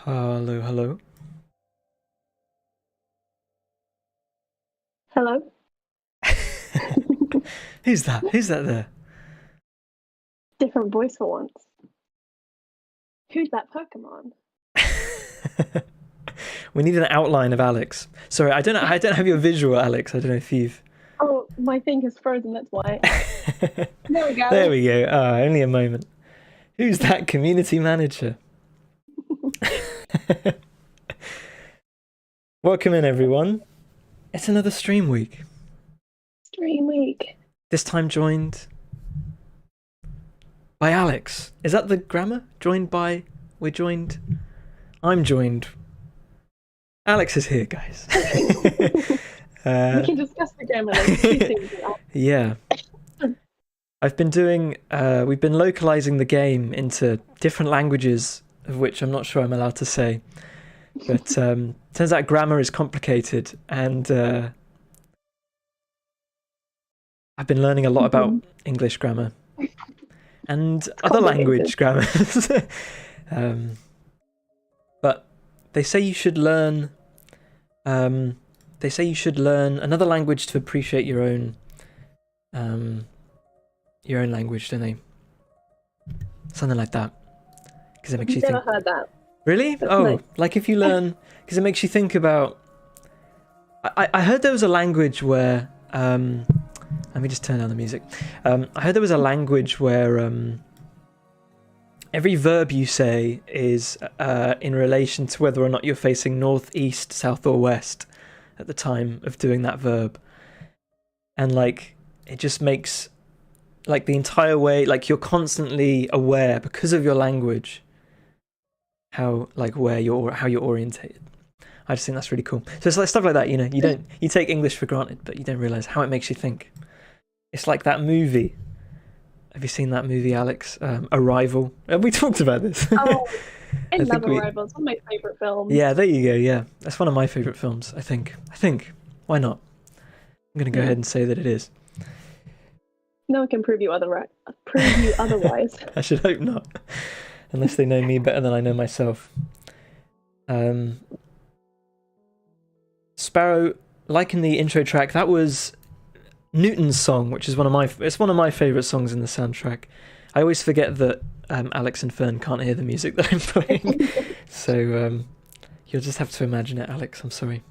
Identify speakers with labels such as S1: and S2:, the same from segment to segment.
S1: Hello, hello.
S2: Hello?
S1: Who's that? Who's that there?
S2: Different voice for once. Who's that Pokemon?
S1: We need an outline of Alex. Sorry, I don't have your visual, Alex. I don't know if you've.
S2: Oh, my thing is frozen, that's why. There we go.
S1: There we go. Only a moment. Who's that community manager? Welcome in, everyone. It's another stream week.
S2: Stream week.
S1: This time joined by Alex. Is that the grammar? Joined by... I'm joined. Alex is here, guys.
S2: We can discuss the grammar later.
S1: Yeah. I've been doing... we've been localizing the game into different languages, of which I'm not sure I'm allowed to say. But turns out grammar is complicated, and I've been learning a lot about English grammar and other language grammars. But they say you should learn. They say you should learn another language to appreciate your own language, don't they? Something like that, because it makes you think.
S2: I've never heard that.
S1: Really?
S2: That's
S1: oh,
S2: nice.
S1: like if you learn, because it makes you think about. I heard there was a language where. Let me just turn down the music. I heard there was a language where every verb you say is in relation to whether or not you're facing north, east, south, or west at the time of doing that verb, and like it just makes like the entire way, like you're constantly aware because of your language how you're orientated. I just think that's really cool. So it's like stuff like that, you take English for granted, but you don't realize how it makes you think. It's like that movie. Have you seen that movie, Alex? Arrival. We talked about this.
S2: Oh, I love Arrival. It's one of my favourite films.
S1: Yeah, there you go. Yeah, that's one of my favourite films. I think. Why not? I'm going to go ahead and say that it is.
S2: No one can prove you otherwise.
S1: I should hope not, unless they know me better than I know myself. Sparrow, like in the intro track, that was Newton's song, which is one of my favourite songs in the soundtrack. I always forget that Alex and Fern can't hear the music that I'm playing, so you'll just have to imagine it, Alex. I'm sorry.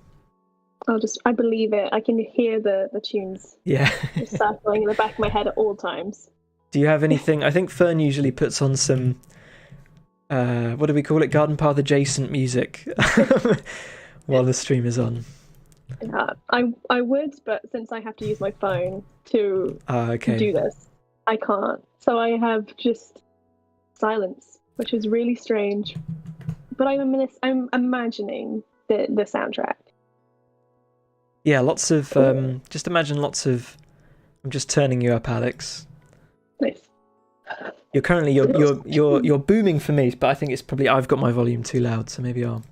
S2: I believe it. I can hear the tunes.
S1: Yeah.
S2: Just circling in the back of my head at all times.
S1: Do you have anything? I think Fern usually puts on some, what do we call it? Garden Path adjacent music while the stream is on.
S2: Yeah, I would, but since I have to use my phone to do this, I can't. So I have just silence, which is really strange. But I'm imagining the soundtrack.
S1: Yeah, lots of just imagine lots of. I'm just turning you up, Alex.
S2: Nice.
S1: You're currently you're booming for me, but I think it's probably I've got my volume too loud, so maybe I'll.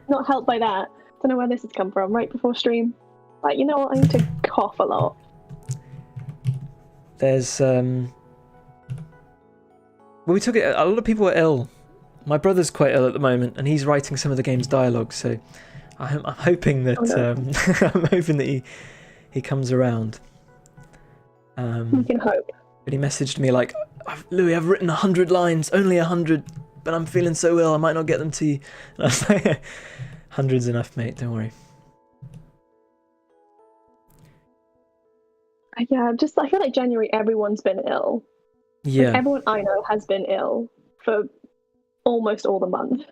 S2: Not helped by that. Don't know where this has come from. Right before stream, like, you know what? I need to cough a lot.
S1: There's well, we took it. A lot of people are ill. My brother's quite ill at the moment, and he's writing some of the game's dialogue. So I'm hoping that I'm hoping that he comes around.
S2: We can hope.
S1: But he messaged me like, Louis, I've written 100 lines, only 100, but I'm feeling so ill, I might not get them to you. And I was like, 100's enough, mate. Don't worry.
S2: Yeah, I feel like January, everyone's been ill.
S1: Yeah.
S2: Like, everyone I know has been ill for almost all the month.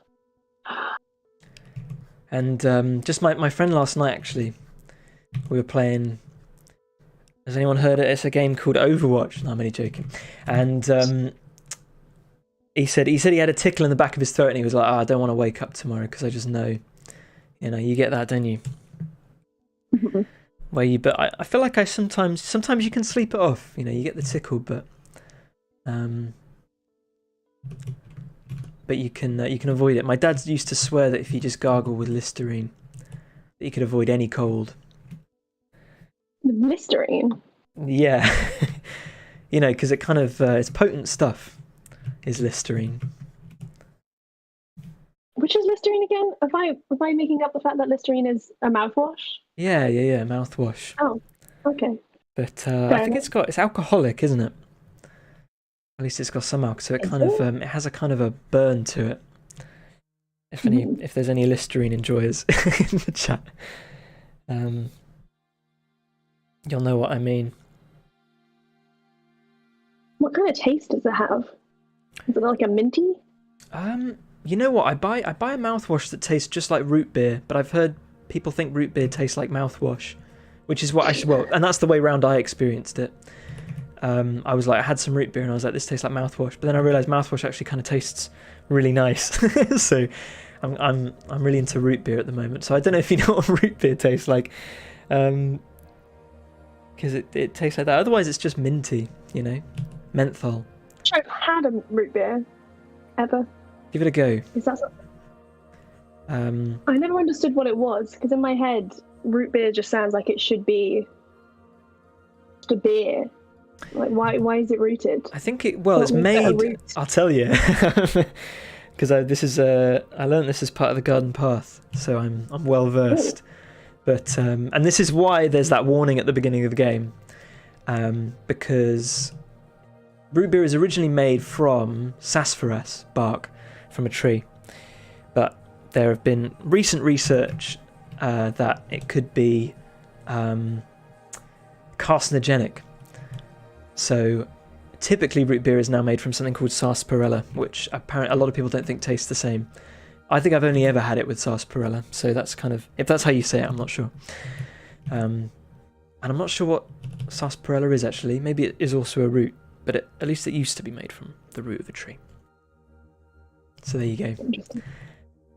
S1: And just my friend last night, actually, we were playing. Has anyone heard it? It's a game called Overwatch. No, I'm only joking. And he said he had a tickle in the back of his throat, and he was like, I don't want to wake up tomorrow because I just know, you get that, don't you?
S2: Mm-hmm.
S1: But I feel like sometimes you can sleep it off. You get the tickle, but you can avoid it. My dad used to swear that if you just gargle with Listerine, that you could avoid any cold.
S2: Listerine?
S1: Yeah. Because it kind of it's potent stuff. Is Listerine?
S2: Which is Listerine again? Am I making up the fact that Listerine is a mouthwash?
S1: Yeah, mouthwash.
S2: Oh, okay.
S1: But I think it's alcoholic, isn't it? At least it's got some alcohol, so it kind of it has a kind of a burn to it. If there's any Listerine enjoyers in the chat, you'll know what I mean.
S2: What kind of taste does it have? Is it like a minty?
S1: You know what? I buy a mouthwash that tastes just like root beer, but I've heard people think root beer tastes like mouthwash, which is what and that's the way round I experienced it. I was like, I had some root beer and I was like, this tastes like mouthwash, but then I realised mouthwash actually kind of tastes really nice. So I'm really into root beer at the moment. So I don't know if you know what root beer tastes like, because it tastes like that. Otherwise, it's just minty, menthol.
S2: I've had a root beer ever.
S1: Give it a go.
S2: Is that something? I never understood what it was, because in my head, root beer just sounds like it should be the beer. Like, why is it rooted?
S1: I think it's made. I'll tell you, because I learned this as part of the Garden Path, so I'm well versed. But and this is why there's that warning at the beginning of the game, because root beer is originally made from sassafras bark from a tree, but there have been recent research that it could be carcinogenic. So typically root beer is now made from something called sarsaparilla, which apparently a lot of people don't think tastes the same. I think I've only ever had it with sarsaparilla, so that's kind of, if that's how you say it, I'm not sure. And I'm not sure what sarsaparilla is actually. Maybe it is also a root, but at least it used to be made from the root of a tree. So there you go.
S2: Interesting.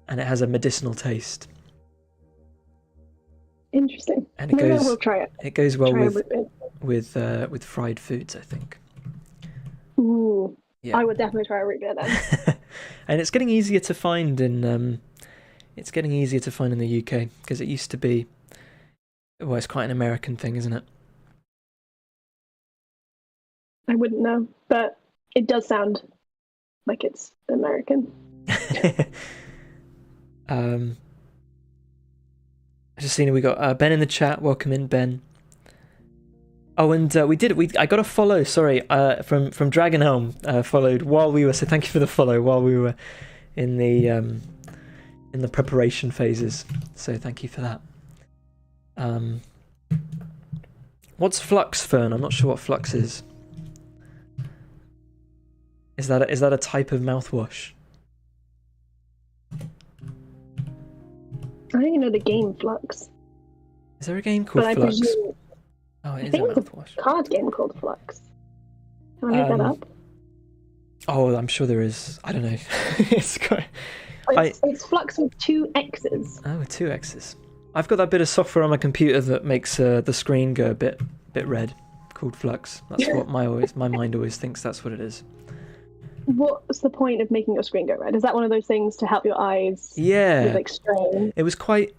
S1: And it has a medicinal taste.
S2: Interesting.
S1: And it
S2: Maybe
S1: goes.
S2: I will try it.
S1: It goes well
S2: Try
S1: with fried foods, I think.
S2: Ooh.
S1: Yeah.
S2: I would definitely try a root beer then.
S1: And it's getting easier to find in. It's getting easier to find in the UK because it used to be. Well, it's quite an American thing, isn't it?
S2: I wouldn't know, but it does sound like it's American.
S1: Just seen we got Ben in the chat. Welcome in, Ben. Oh, and I got a follow. Sorry, from Dragonhelm. Followed while we were. So thank you for the follow while we were in the preparation phases. So thank you for that. What's Flux, Fern? I'm not sure what Flux is. Is that a type of mouthwash?
S2: I don't even know the game Flux.
S1: Is there a game called Flux? Oh, it is a mouthwash.
S2: A card game called Flux. Can I make that up?
S1: Oh, I'm sure there is. I don't know. It's
S2: Flux with 2 X's.
S1: Oh, with 2 X's. I've got that bit of software on my computer that makes the screen go a bit red, called Flux. That's what my mind always thinks that's what it is.
S2: What's the point of making your screen go red? Is that one of those things to help your eyes?
S1: Yeah.
S2: With, strain?
S1: It was quite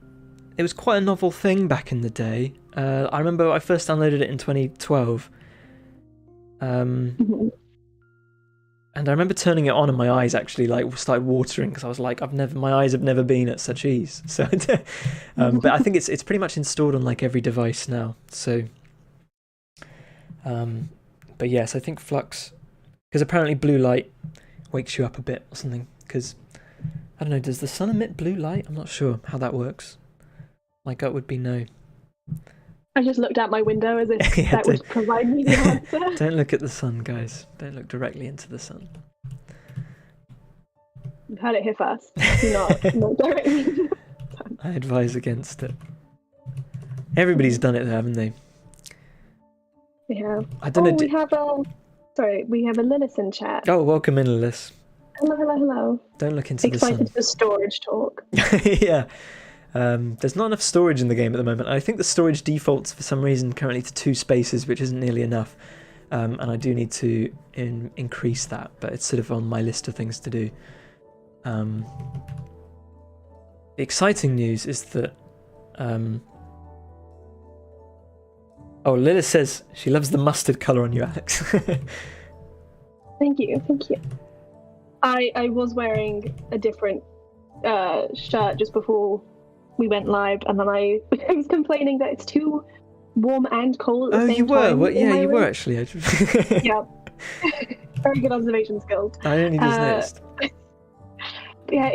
S1: a novel thing back in the day. I remember I first downloaded it in 2012.
S2: Mm-hmm.
S1: And I remember turning it on and my eyes actually started watering because I was like, my eyes have never been at such ease. So, but I think it's pretty much installed on every device now. So, but yes, I think Flux, because apparently blue light wakes you up a bit or something. Because I don't know, does the sun emit blue light? I'm not sure how that works. My gut would be no.
S2: I just looked out my window as if that would provide me the answer.
S1: Don't look at the sun, guys. Don't look directly into the sun.
S2: You've heard it here first. Not directly.
S1: I advise against it. Everybody's done it though, haven't they?
S2: We have.
S1: I don't know.
S2: We have a Lilith in chat.
S1: Oh, welcome in, Lilith.
S2: Hello.
S1: Don't look into the sun.
S2: Excited for storage talk.
S1: Yeah. There's not enough storage in the game at the moment. I think the storage defaults for some reason currently to 2 spaces, which isn't nearly enough. And I do need to increase that, but it's sort of on my list of things to do. The exciting news is that... Lilith says she loves the mustard colour on you, Alex.
S2: Thank you. I was wearing a different shirt just before we went live, and then I was complaining that it's too warm and cold at the same time.
S1: Well, yeah, you were actually.
S2: Yeah. Very good observation skills.
S1: I only just noticed.
S2: Yeah,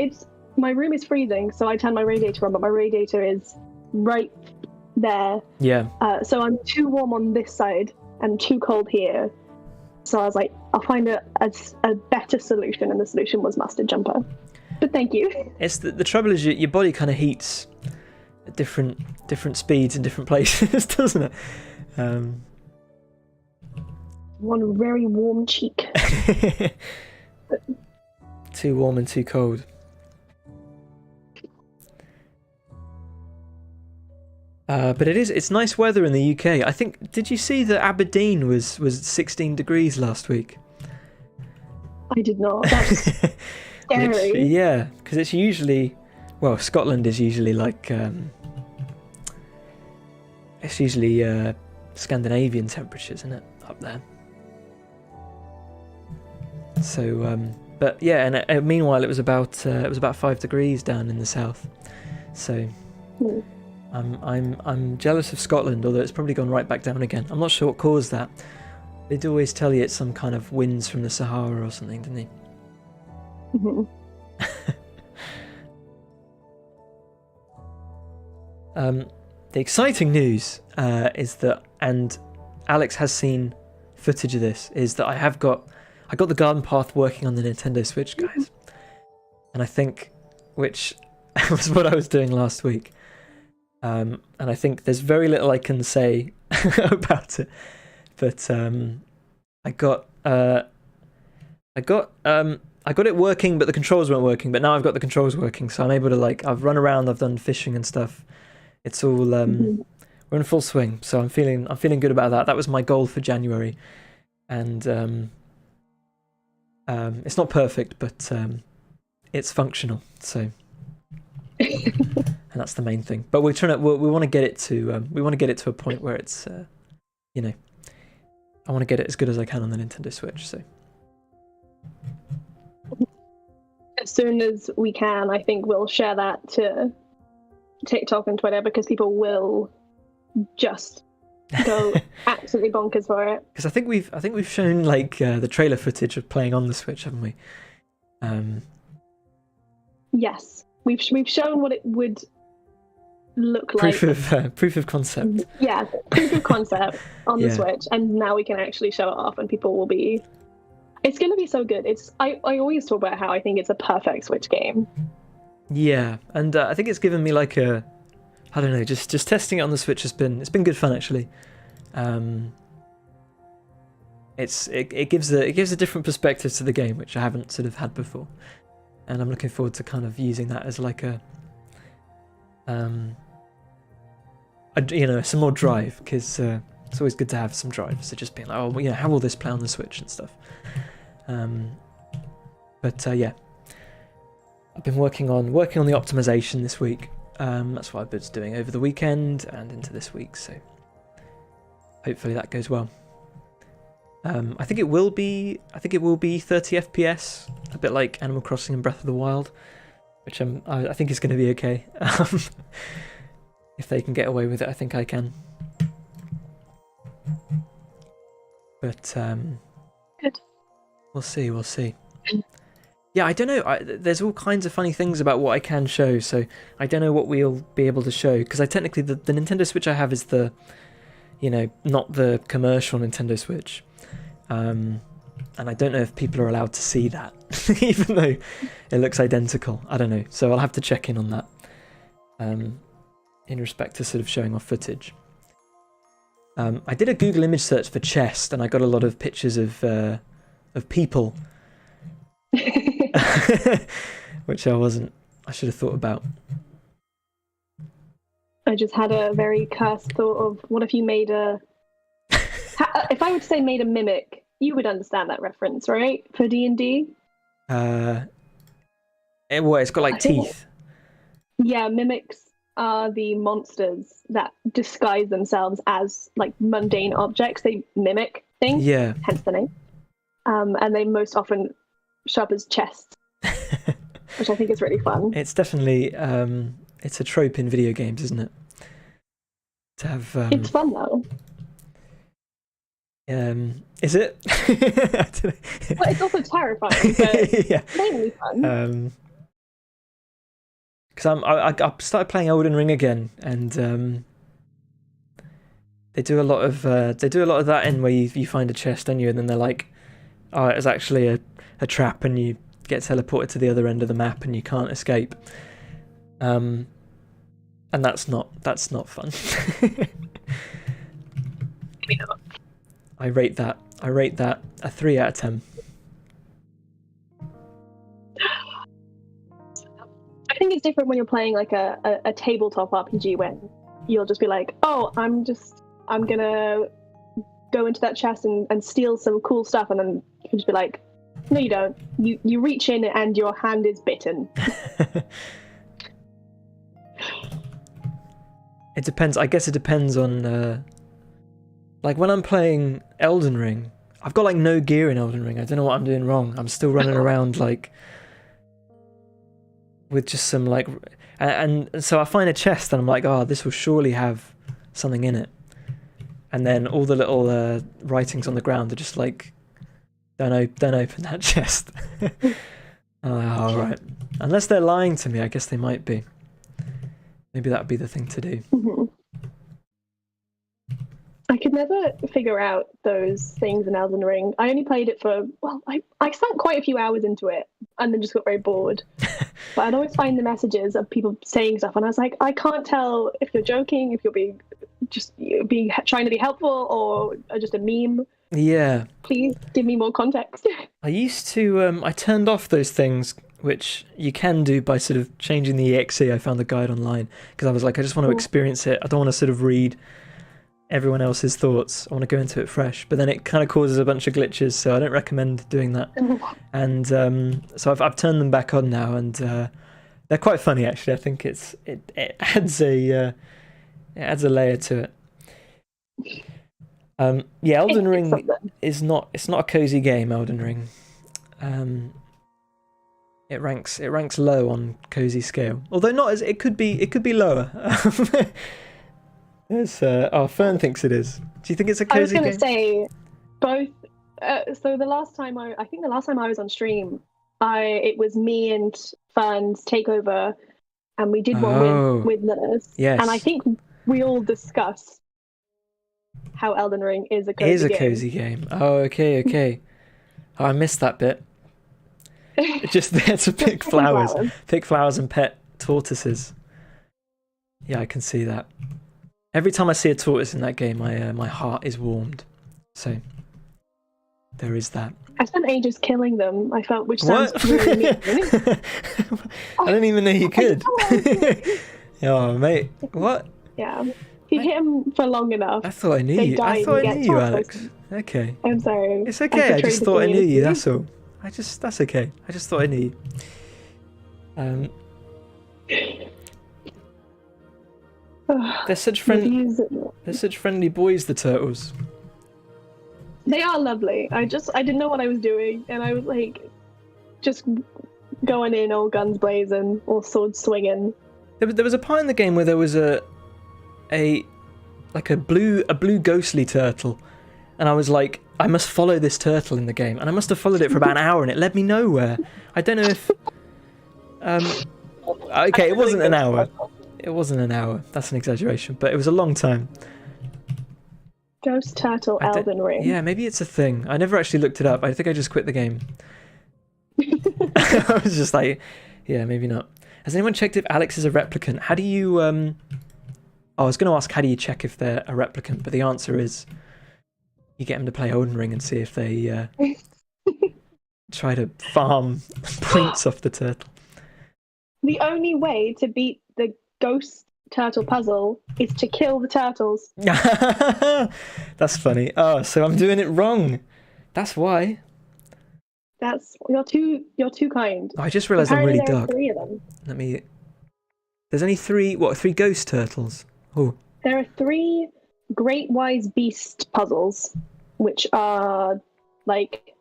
S2: my room is freezing, so I turned my radiator on, but my radiator is right there.
S1: Yeah.
S2: So I'm too warm on this side and too cold here. So I was like, I'll find a better solution, and the solution was mustard jumper. But thank you. It's
S1: the trouble is your body kind of heats at different speeds in different places, doesn't it?
S2: One very warm cheek.
S1: Too warm and too cold. But it's nice weather in the UK. I think, did you see that Aberdeen was 16 degrees last week?
S2: I did not. That's scary.
S1: Yeah, because it's usually, Scotland is usually it's usually Scandinavian temperatures, isn't it, up there? So, but yeah, and meanwhile it was about 5 degrees down in the south. So, I'm jealous of Scotland, although it's probably gone right back down again. I'm not sure what caused that. They'd always tell you it's some kind of winds from the Sahara or something, didn't they?
S2: Mm-hmm.
S1: The exciting news is that, and Alex has seen footage of this, is that I got the garden path working on the Nintendo Switch, guys. And I think, which was what I was doing last week. And I think there's very little I can say about it. But I got it working, but the controls weren't working. But now I've got the controls working, so I'm able to I've run around, I've done fishing and stuff. It's all we're in full swing, so I'm feeling good about that. That was my goal for January, and it's not perfect, but it's functional. So, and that's the main thing. But we're trying to we want to get it to a point where it's I want to get it as good as I can on the Nintendo Switch. So.
S2: As soon as we can, I think we'll share that to TikTok and Twitter, because people will just go absolutely bonkers for it.
S1: Because I think we've shown the trailer footage of playing on the Switch, haven't we?
S2: Yes, we've shown what it would look like.
S1: Proof of concept.
S2: Yeah, proof of concept on the Switch, and now we can actually show it off, and people will be. It's going to be so good. I always talk about how I think it's a perfect Switch game. Yeah,
S1: and I think it's given me I don't know, just testing it on the Switch it's been good fun actually. It gives a different perspective to the game, which I haven't sort of had before, and I'm looking forward to kind of using that as some more drive, because it's always good to have some drive. So just being how will this play on the Switch and stuff. Yeah, I've been working on the optimization this week. That's what I've been doing over the weekend and into this week. So hopefully that goes well. I think it will be 30 FPS, a bit like Animal Crossing and Breath of the Wild, which I think is going to be okay. If they can get away with it, I think I can. But
S2: good.
S1: We'll see. Yeah, I don't know. There's all kinds of funny things about what I can show, so I don't know what we'll be able to show, because technically the Nintendo Switch I have is the, not the commercial Nintendo Switch, and I don't know if people are allowed to see that, even though it looks identical. I don't know, so I'll have to check in on that, in respect to sort of showing off footage. I did a Google image search for chest, and I got a lot of pictures of people. Which I should have thought about.
S2: I just had a very cursed thought of, what if you made if I were to say made a mimic, you would understand that reference, right? For D&D?
S1: It's got teeth.
S2: Yeah, mimics are the monsters that disguise themselves as mundane objects. They mimic things, hence the name. And they most often show up as chests, which I think is really fun.
S1: It's definitely it's a trope in video games, isn't it? To have
S2: it's fun though.
S1: Is it?
S2: Well, it's also terrifying, but
S1: yeah.
S2: mainly fun.
S1: Because I started playing Elden Ring again, and they do a lot of that in where you find a chest, don't you, and then they're like, oh, it's actually a trap, and you get teleported to the other end of the map and you can't escape. And that's not fun.
S2: Maybe not.
S1: I rate that a 3 out of 10.
S2: I think it's different when you're playing a tabletop RPG, when you'll just be like, oh, I'm gonna go into that chest and steal some cool stuff, and then you can just be like, no, you don't. You reach in and your hand is bitten.
S1: It depends. I guess it depends on when I'm playing Elden Ring, I've got no gear in Elden Ring. I don't know what I'm doing wrong. I'm still running around with just some and so I find a chest and I'm like, oh, this will surely have something in it. And then all the little writings on the ground are just don't open that chest. All right. Unless they're lying to me, I guess they might be. Maybe that would be the thing to do.
S2: Mm-hmm. I could never figure out those things in Elden Ring. I only played it for, I spent quite a few hours into it and then just got very bored. But I'd always find the messages of people saying stuff, and I was like, I can't tell if you're joking, if you're being just trying to be helpful or just a meme?
S1: Yeah.
S2: Please give me more context.
S1: I used to, I turned off those things, which you can do by sort of changing the exe. I found a guide online because I was like, I just want to experience it. I don't want to sort of read everyone else's thoughts. I want to go into it fresh. But then it kind of causes a bunch of glitches, so I don't recommend doing that. And so I've turned them back on now, and they're quite funny actually. I think it adds a layer to it. Yeah, Elden Ring it's not a cozy game. Elden Ring, it ranks low on cozy scale. Although not as it could be lower. Fern thinks it is. Do you think it's a cozy game?
S2: I was going to say both. So the last time I was on stream, it was me and Fern's takeover, and we did one with Nurse.
S1: Yes.
S2: And I think we all discussed how Elden Ring is a cozy game.
S1: It is a cozy game. Oh, okay. Oh, I missed that bit. Just there to pick flowers and pet tortoises. Yeah, I can see that. Every time I see a tortoise in that game, my heart is warmed. So there is that.
S2: I spent ages killing them. I felt, which sounds really mean.
S1: I didn't even know you could. Oh, mate, what?
S2: Yeah. If you hit them for long enough,
S1: I thought I knew you. I thought I knew you, Alex. Okay.
S2: I'm sorry.
S1: It's okay. I just thought I knew you. That's all. That's okay. I just thought I knew you. They're such friendly boys, the turtles.
S2: They are lovely. I didn't know what I was doing, and I was like, just going in all guns blazing, all swords swinging.
S1: There was a part in the game where there was a blue ghostly turtle, and I was like, I must follow this turtle in the game, and I must have followed it for about an hour, and it led me nowhere. I don't know if okay, it wasn't an hour. It wasn't an hour. That's an exaggeration, but it was a long time.
S2: Ghost Turtle Elden Ring.
S1: Yeah, maybe it's a thing. I never actually looked it up. I think I just quit the game. I was just like, yeah, maybe not. Has anyone checked if Alex is a replicant? How do you I was going to ask, how do you check if they're a replicant? But the answer is you get them to play Elden Ring and see if they try to farm points off the turtle.
S2: The only way to beat the ghost turtle puzzle is to kill the turtles.
S1: That's funny. Oh, so I'm doing it wrong. That's why.
S2: You're too kind.
S1: I just realised I'm really dark.
S2: There are 3 of them.
S1: There's only 3 ghost turtles? Oh.
S2: There are 3 Great Wise Beast puzzles, which are like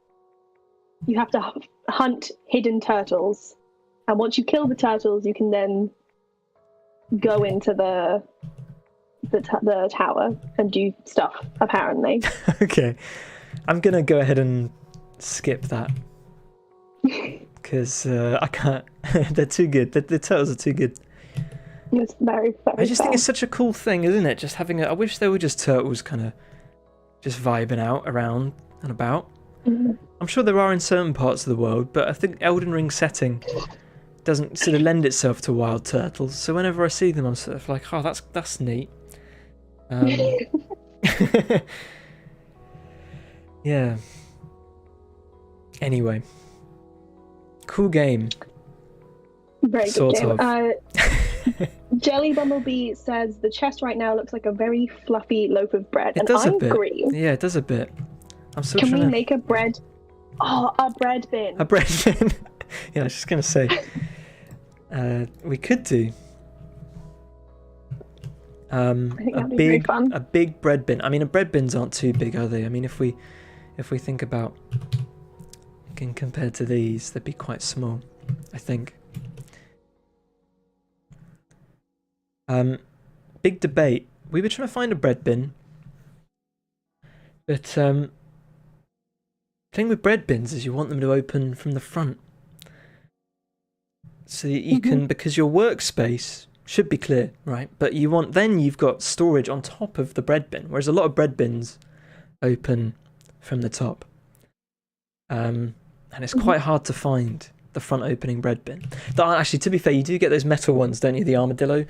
S2: you have to hunt hidden turtles, and once you kill the turtles, you can then go into the tower and do stuff, apparently.
S1: Okay. I'm going to go ahead and skip that. Because I can't. They're too good. The turtles are too good.
S2: It's very, very
S1: I just think it's such a cool thing, isn't it? Just having I wish there were just turtles kind of just vibing out around and about. Mm-hmm. I'm sure there are in certain parts of the world, but I think Elden Ring setting doesn't sort of lend itself to wild turtles. So whenever I see them, I'm sort of like, oh, that's neat. Yeah. Anyway. Cool game.
S2: Very good game. Jelly Bumblebee says the chest right now looks like a very fluffy loaf of bread.
S1: It does a bit.
S2: Agree.
S1: Yeah, it does a bit.
S2: Can we make a bread? Oh, a bread bin.
S1: A bread bin. Yeah, I was just going to say. We could do
S2: I think that'd be very fun.
S1: A big bread bin. I mean, bread bins aren't too big, are they? I mean, if we think about compared to these, they'd be quite small, I think. Big debate. We were trying to find a bread bin, but thing with bread bins is you want them to open from the front, so that you can, because your workspace should be clear, right? But you've got storage on top of the bread bin, whereas a lot of bread bins open from the top. And it's quite hard to find the front opening bread bin. Actually, to be fair, you do get those metal ones, don't you? The armadillo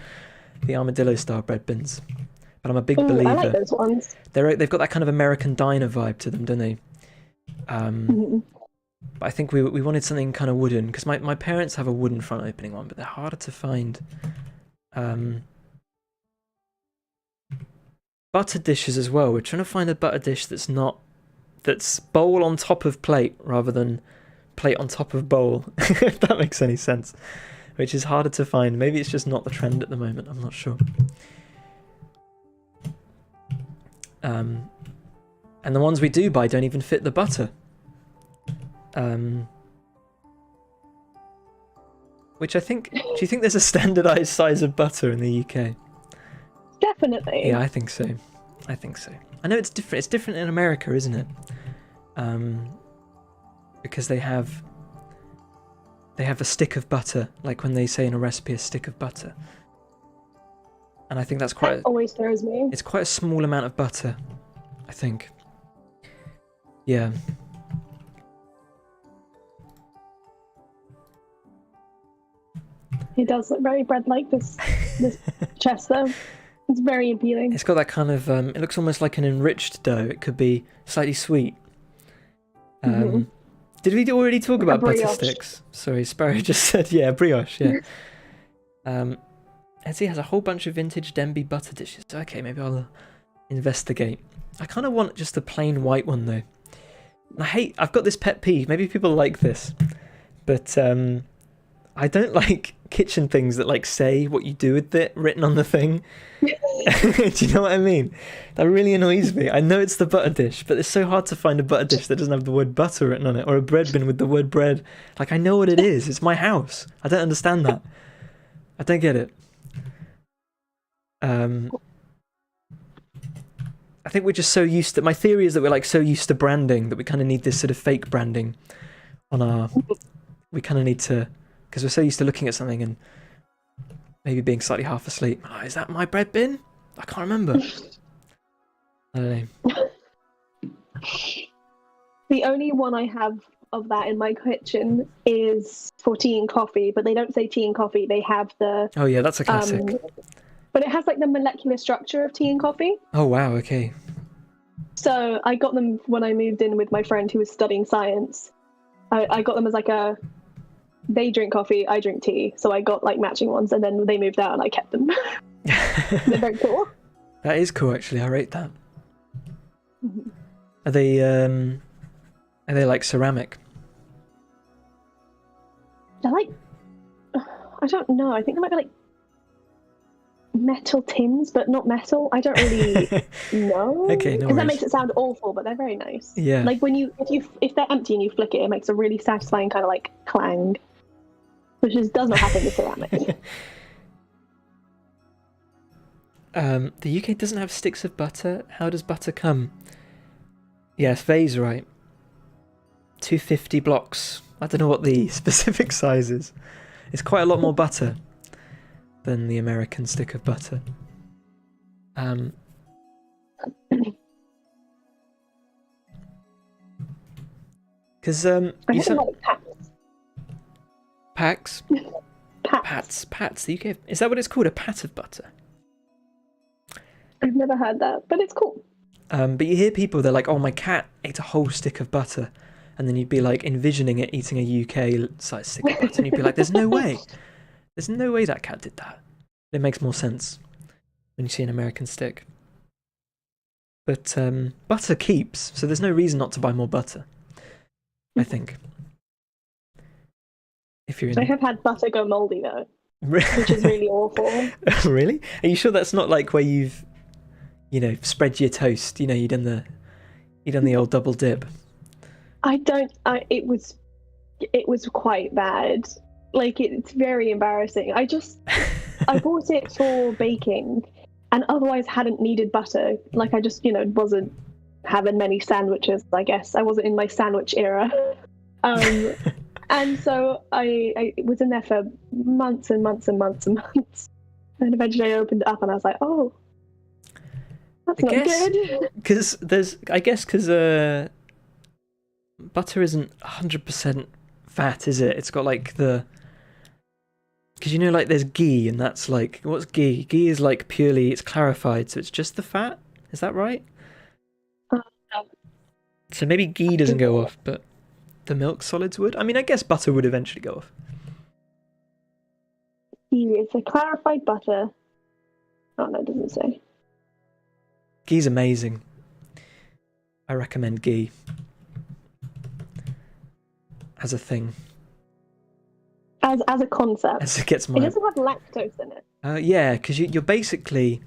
S1: style bread bins. but I'm a big believer.
S2: I like those ones.
S1: They've got that kind of American diner vibe to them, don't they? But I think we wanted something kind of wooden, because my parents have a wooden front opening one, but they're harder to find. Butter dishes as well. We're trying to find a butter dish that's bowl on top of plate rather than plate on top of bowl, if that makes any sense, which is harder to find. Maybe it's just not the trend at the moment, I'm not sure. And the ones we do buy don't even fit the butter. Which I think, do you think there's a standardized size of butter in the UK?
S2: Definitely.
S1: Yeah, I think so. I know it's different. It's different in America, isn't it? Because they have a stick of butter, like when they say in a recipe, a stick of butter. And I think that's
S2: that always throws me.
S1: It's quite a small amount of butter, I think. Yeah.
S2: It does look very bread-like, this chest, though. It's very appealing.
S1: It's got that kind of, it looks almost like an enriched dough. It could be slightly sweet. Did we already talk about butter sticks? Sorry, Sparrow just said, yeah, brioche, yeah. And see, it has a whole bunch of vintage Denby butter dishes. Okay, maybe I'll investigate. I kind of want just a plain white one, though. I've got this pet peeve. Maybe people like this. But I don't like kitchen things that like say what you do with it written on the thing. Do you know what I mean? That really annoys me. I know it's the butter dish, but it's so hard to find a butter dish that doesn't have the word butter written on it, or a bread bin with the word bread. Like, I know what it is. It's my house. I don't understand that. I don't get it. I think we're just so used to... My theory is that we're like so used to branding that we kind of need this sort of fake branding on our... We kind of need to... Because we're so used to looking at something and maybe being slightly half asleep. Oh, is that my bread bin? I can't remember. I don't know.
S2: The only one I have of that in my kitchen is for tea and coffee, but they don't say tea and coffee. They have the...
S1: Oh yeah, that's a classic.
S2: But it has like the molecular structure of tea and coffee.
S1: Oh wow, okay.
S2: So I got them when I moved in with my friend who was studying science. I got them as like a... They drink coffee, I drink tea. So I got like matching ones, and then they moved out and I kept them. They're very cool.
S1: That is cool, actually. I rate that.
S2: Mm-hmm.
S1: Are they like ceramic?
S2: They're like... I don't know. I think they might be like metal tins, but not metal. I don't really know.
S1: Okay, no
S2: because
S1: worries.
S2: that makes it sound awful, but they're very nice.
S1: Yeah.
S2: Like when if they're empty and you flick it, it makes a really satisfying kind of like clang, which does not happen with ceramic.
S1: The UK doesn't have sticks of butter. How does butter come? Yes, Vay's right. 250 blocks. I don't know what the specific size is. It's quite a lot more butter than the American stick of butter. Because you said packs. Pats. The UK, is that what it's called? A pat of butter?
S2: I've never heard that, but it's cool.
S1: But you hear people, they're like, "Oh, my cat ate a whole stick of butter," and then you'd be like envisioning it eating a UK-sized stick of butter, and you'd be like, "There's no way. There's no way that cat did that." It makes more sense when you see an American stick. But butter keeps, so there's no reason not to buy more butter, I think. If you're
S2: I have had butter go mouldy though, which is really awful.
S1: Really? Are you sure that's not like where you've, spread your toast? You done the old double dip.
S2: It was quite bad. Like, it's very embarrassing. I bought it for baking and otherwise hadn't needed butter. Like, I just, wasn't having many sandwiches, I guess. I wasn't in my sandwich era. And so I was in there for months and months and months and months. And eventually I opened it up and I was like, oh, that's not good.
S1: Because butter isn't 100% fat, is it? It's got like Because like there's ghee, and that's like, what's ghee? Ghee is like purely, it's clarified, so it's just the fat. Is that right? So maybe ghee doesn't go off, but the milk solids would. I mean, I guess butter would eventually go off.
S2: Ghee is a clarified butter. Oh no, it doesn't say.
S1: Ghee's amazing. I recommend ghee as a thing.
S2: As a concept.
S1: As it gets
S2: It doesn't have lactose in it.
S1: Yeah, because you're basically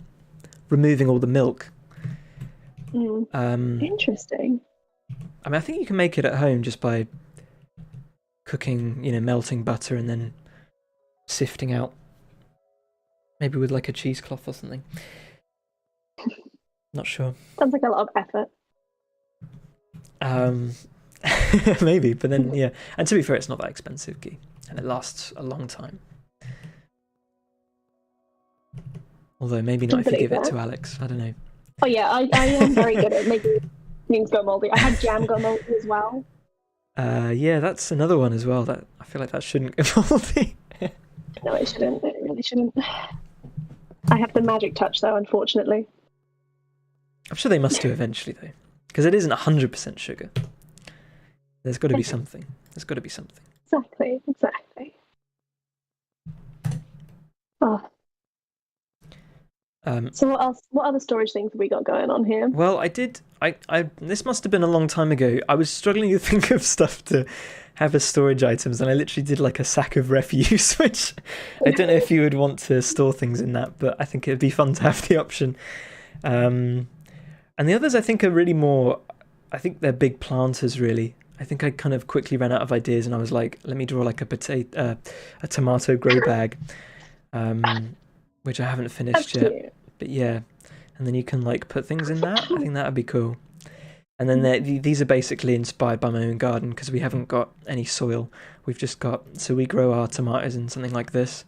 S1: removing all the milk.
S2: Interesting.
S1: I mean, I think you can make it at home just by cooking, melting butter and then sifting out, maybe with like a cheesecloth or something. Not sure.
S2: Sounds like a lot of
S1: effort. Maybe, but then yeah. And to be fair, it's not that expensive ghee, and it lasts a long time. Although maybe not if you give it to Alex. I don't know.
S2: Oh yeah, I am very good at making things go moldy. I had jam go moldy as well.
S1: Yeah, that's another one as well. That I feel like that shouldn't go moldy.
S2: No, it shouldn't. It really shouldn't. I have the magic touch though, unfortunately.
S1: I'm sure they must do eventually though, because it isn't 100% sugar. There's got to be something. There's got to be something.
S2: Exactly. Oh. So what else? What other storage things have we got going on here?
S1: Well, I this must have been a long time ago. I was struggling to think of stuff to have as storage items, and I literally did like a sack of refuse, which I don't know if you would want to store things in that, but I think it'd be fun to have the option. And the others I think are really more, I think they're big planters really. I think I kind of quickly ran out of ideas and I was like, let me draw like a tomato grow bag, which I haven't finished yet. Cute. But yeah, and then you can like put things in that. I think that would be cool. And then these are basically inspired by my own garden because we haven't got any soil. We've just got, so we grow our tomatoes in something like this.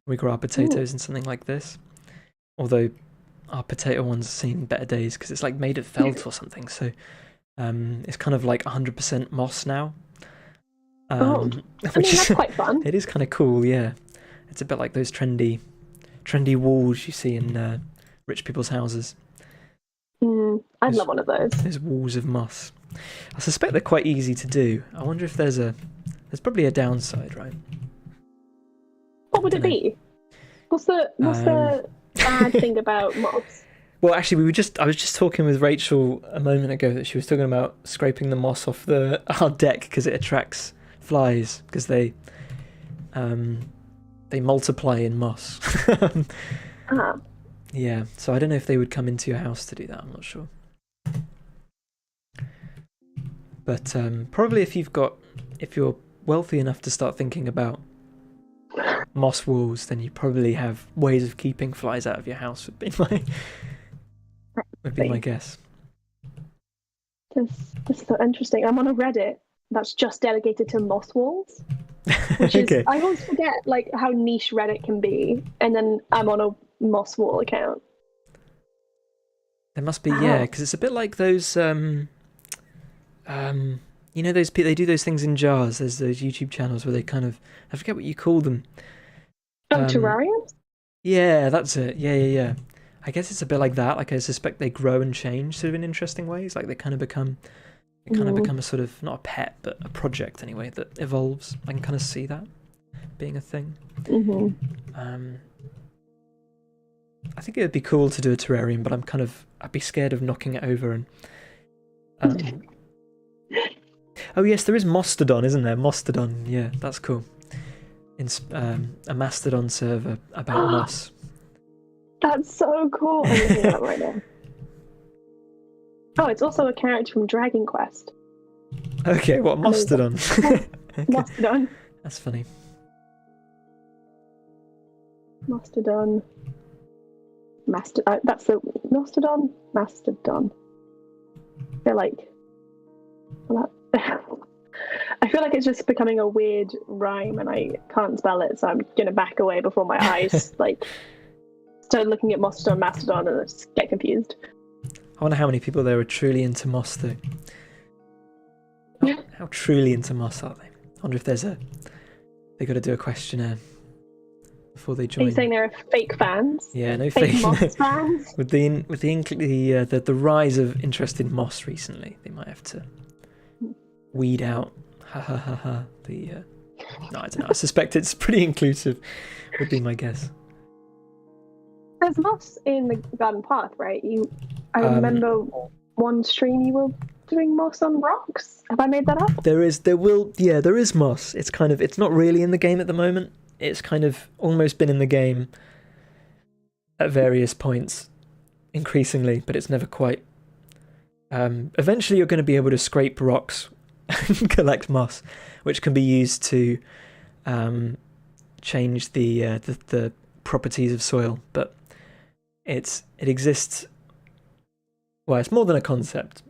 S1: We grow our potatoes in something like this. Although our potato one's seen better days because it's like made of felt or something. So it's kind of like 100% moss now.
S2: Which is quite fun.
S1: It is kind of cool, yeah. It's a bit like those trendy walls you see in rich people's houses.
S2: I'd love one of those.
S1: There's walls of moss. I suspect they're quite easy to do. I wonder if there's probably a downside, right?
S2: What would it be? What's the bad thing about moss?
S1: Well, actually, I was just talking with Rachel a moment ago that she was talking about scraping the moss off our deck because it attracts flies because they multiply in moss. Yeah, so I don't know if they would come into your house to do that. I'm not sure. But probably if you're wealthy enough to start thinking about moss walls, then you probably have ways of keeping flies out of your house. Would be my guess.
S2: This is so interesting. I'm on a Reddit that's just dedicated to moss walls, which is okay. I always forget like how niche Reddit can be, and then I'm on a moss wall account.
S1: There must be, yeah, because it's a bit like those those people, they do those things in jars. There's those YouTube channels where they kind of, I forget what you call them.
S2: Terrariums?
S1: Yeah, that's it. Yeah. I guess it's a bit like that. Like I suspect they grow and change sort of in interesting ways. Like they kind of become a sort of, not a pet, but a project anyway that evolves. I can kind of see that being a thing. I think it would be cool to do a terrarium, but I'd be scared of knocking it over. And oh yes, there is Mastodon, isn't there? Mastodon, yeah, that's cool. A Mastodon server about moss.
S2: That's so cool. I'm looking at that right now. Oh, it's also a character from Dragon Quest.
S1: Okay, what, Mastodon? Okay.
S2: Mastodon.
S1: That's funny.
S2: Mastodon. That's the Mastodon. Mastodon. I feel like it's just becoming a weird rhyme, and I can't spell it, so I'm gonna back away before my eyes start looking at Mastodon, and I just get confused.
S1: I wonder how many people there are truly into moss, though. How truly into moss are they? I wonder if they got to do a questionnaire. before they
S2: Are
S1: join.
S2: you saying there are fake fans?
S1: Yeah, no
S2: Fake
S1: fake
S2: Moss fans?
S1: with the rise of interest in Moss recently, they might have to weed out the no, I don't know. I suspect it's pretty inclusive, would be my guess.
S2: There's moss in the garden path, right? I remember one stream you were doing moss on rocks. Have I made that up?
S1: There is moss. It's not really in the game at the moment. It's kind of almost been in the game at various points, increasingly, but it's never quite. Eventually, you're going to be able to scrape rocks and collect moss, which can be used to change the properties of soil. But it exists. Well, it's more than a concept.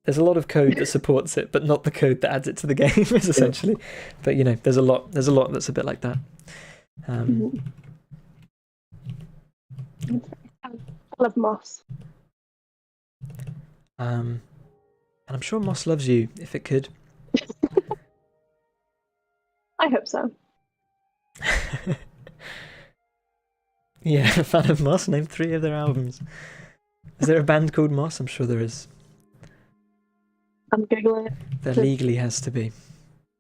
S1: There's a lot of code that supports it, but not the code that adds it to the game, is essentially. But there's a lot that's a bit like that.
S2: I love moss.
S1: And I'm sure moss loves you if it could.
S2: I hope so.
S1: Yeah, a fan of Moss. Name 3 of their albums. Is there a band called Moss? I'm sure there is.
S2: I'm googling it.
S1: There legally has to be.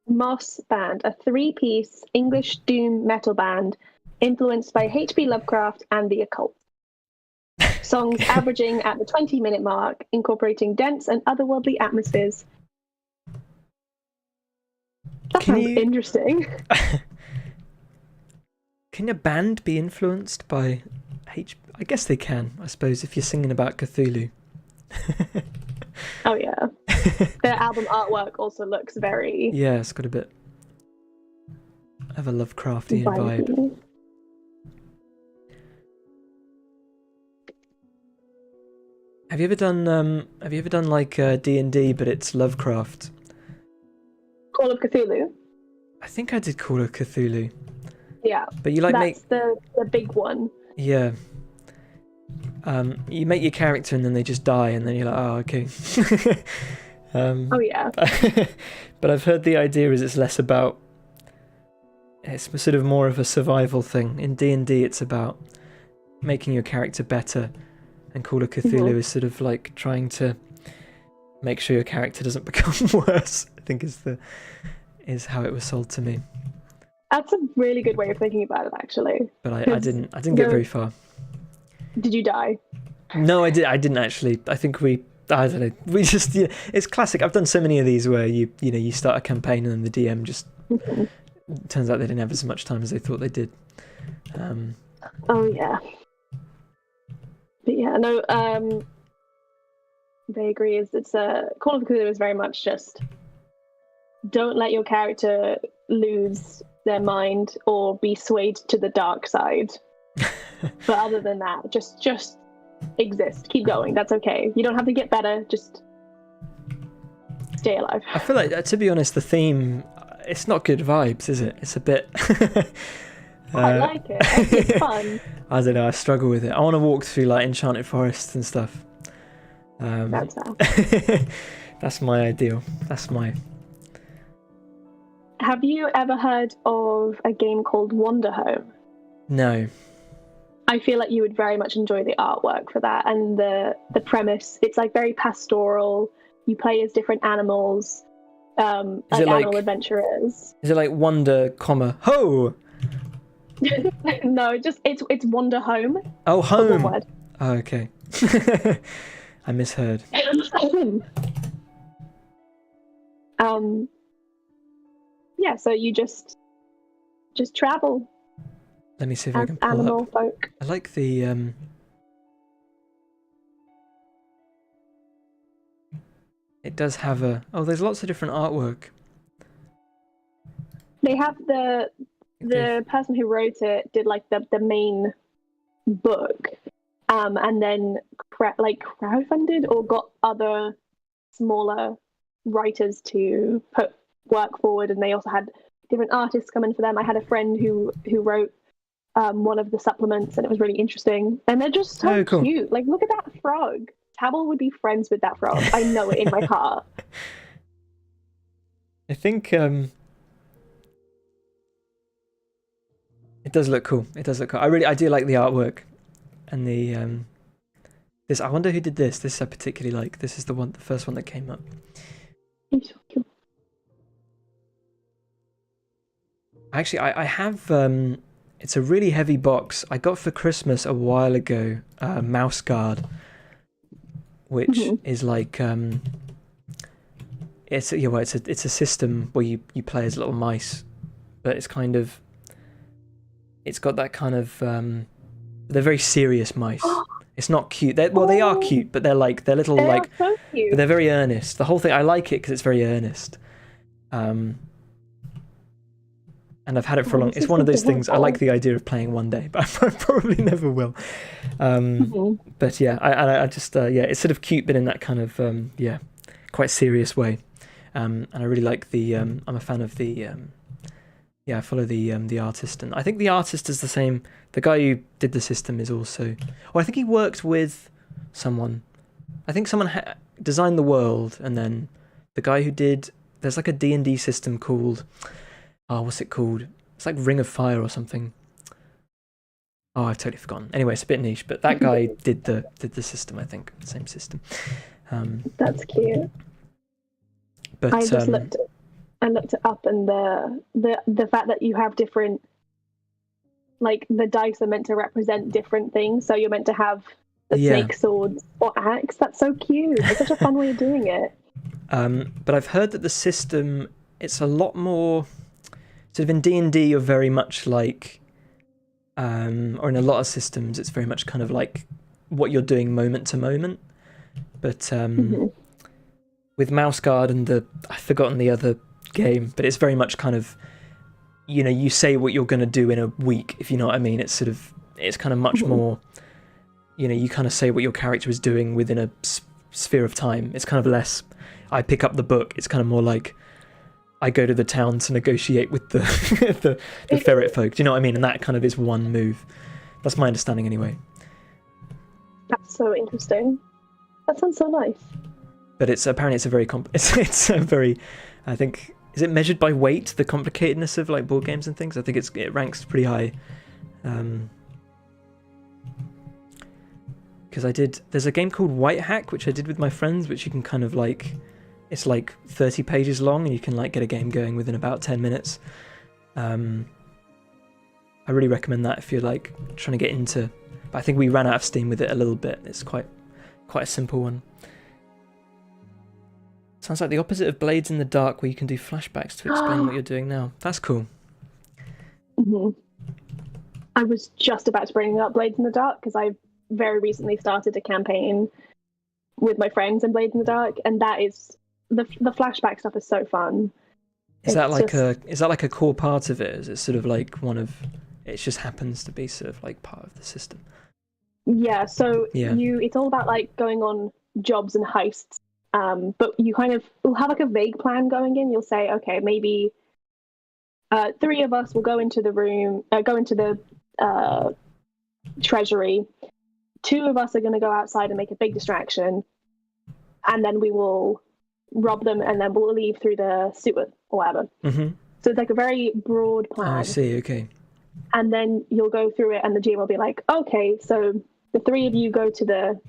S2: Moss Band, a 3-piece English doom metal band influenced by H.P. Lovecraft and the occult. Songs averaging at the 20-minute mark, incorporating dense and otherworldly atmospheres. That sounds interesting.
S1: Can a band be influenced by I guess they can, I suppose, if you're singing about Cthulhu.
S2: Oh yeah. Their album artwork also looks very...
S1: Yeah, it's got a bit of a Lovecraftian vibe. Have you ever done like D&D, but it's Lovecraft?
S2: Call of Cthulhu?
S1: I think I did Call of Cthulhu.
S2: Yeah.
S1: But you
S2: that's the big one.
S1: Yeah. You make your character and then they just die, and then you're like, oh, okay.
S2: Oh yeah.
S1: But I've heard the idea is it's less about. It's sort of more of a survival thing. In D&D, it's about making your character better, and Call of Cthulhu is sort of like trying to make sure your character doesn't become worse. I think is how it was sold to me.
S2: That's a really good way of thinking about it, actually.
S1: But I didn't get very far.
S2: Did you die?
S1: No, I didn't actually. I think I don't know. We just, it's classic. I've done so many of these where you start a campaign and then the DM just turns out they didn't have as much time as they thought they did.
S2: Oh yeah. But yeah, no. They agree. It's Call of Cthulhu is very much just don't let your character lose their mind or be swayed to the dark side. But other than that, just exist. Keep going. That's okay. You don't have to get better. Just stay alive.
S1: I feel like, to be honest, the theme, it's not good vibes, is it? It's a bit...
S2: I like it. I think it's fun.
S1: I don't know. I struggle with it. I want to walk through like enchanted forests and stuff.
S2: That's that.
S1: That's my ideal. That's my...
S2: Have you ever heard of a game called Wanderhome?
S1: No.
S2: I feel like you would very much enjoy the artwork for that, and the premise. It's like very pastoral. You play as different animals, like animal adventurers. Is
S1: it like Wonder, ho?
S2: No, it's Wanderhome.
S1: Oh, home. Oh, okay. I misheard.
S2: Yeah, so you just travel.
S1: Let me see if I can pull
S2: animal
S1: up.
S2: Folk.
S1: I like the It does have there's lots of different artwork.
S2: They have the person who wrote it did like the main book, and then crowdfunded or got other smaller writers to put work forward, and they also had different artists come in for them. I had a friend who wrote one of the supplements, and it was really interesting. And they're just so
S1: cool.
S2: cute. Like, look at that frog. Tabble would be friends with that frog. I know it in my heart. I
S1: think it does look cool. It does look cool. I do like the artwork, and the this. I wonder who did this. This I particularly like. This is the first one that came up.
S2: It's so cute.
S1: Actually, I have. It's a really heavy box. I got for Christmas a while ago. Mouse Guard, which is like it's a system where you play as little mice, but it's kind of. It's got that kind of. They're very serious mice. It's not cute. They are cute, but they're little like.
S2: So cute.
S1: But they're very earnest. The whole thing, I like it because it's very earnest. And I've had it for a long. It's one of those things. I like the idea of playing one day, but I probably never will. But yeah, I just it's sort of cute, but in that kind of quite serious way. And I really like the. I'm a fan of the. I follow the artist, and I think the artist is the same. The guy who did the system is also. I think he worked with someone. I think someone designed the world, and then the guy who did. There's like a D&D system called. Oh, what's it called? It's like Ring of Fire or something. Oh, I've totally forgotten. Anyway, it's a bit niche, but that guy did the system. I think same system.
S2: That's cute.
S1: But
S2: I just looked it up, and the fact that you have different, like the dice are meant to represent different things. So you're meant to have the snake swords or axe. That's so cute. It's such a fun way of doing it.
S1: But I've heard that the system, it's a lot more. Sort of in D&D, you're very much like, or in a lot of systems, it's very much kind of like what you're doing moment to moment. But with Mouse Guard and I've forgotten the other game, but it's very much kind of, you say what you're going to do in a week, if you know what I mean. It's kind of much more, you kind of say what your character is doing within a sphere of time. It's kind of less, I pick up the book. It's kind of more like, I go to the town to negotiate with the the ferret folk. Do you know what I mean? And that kind of is one move. That's my understanding anyway.
S2: That's so interesting. That sounds so nice.
S1: But it's a very it's a very, I think, is it measured by weight, the complicatedness of like board games and things? I think it ranks pretty high. Because there's a game called White Hack, which I did with my friends, which you can kind of like, it's like 30 pages long, and you can like get a game going within about 10 minutes. I really recommend that if you're like trying to get into. But I think we ran out of steam with it a little bit. It's quite a simple one. Sounds like the opposite of Blades in the Dark, where you can do flashbacks to explain what you're doing now. That's cool.
S2: I was just about to bring up Blades in the Dark because I very recently started a campaign with my friends in Blades in the Dark, and that is. The flashback stuff is so fun.
S1: Is that like a core part of it? Is it sort of like it just happens to be sort of like part of the system?
S2: Yeah, so it's all about like going on jobs and heists. But you will have like a vague plan going in. You'll say, okay, maybe 3 of us will go into the treasury. 2 of us are going to go outside and make a big distraction, and then we will rob them, and then we'll leave through the sewer or whatever. So it's like a very broad plan.
S1: I see. Okay.
S2: And then you'll go through it, and the GM will be like, okay, so the 3 of you go to the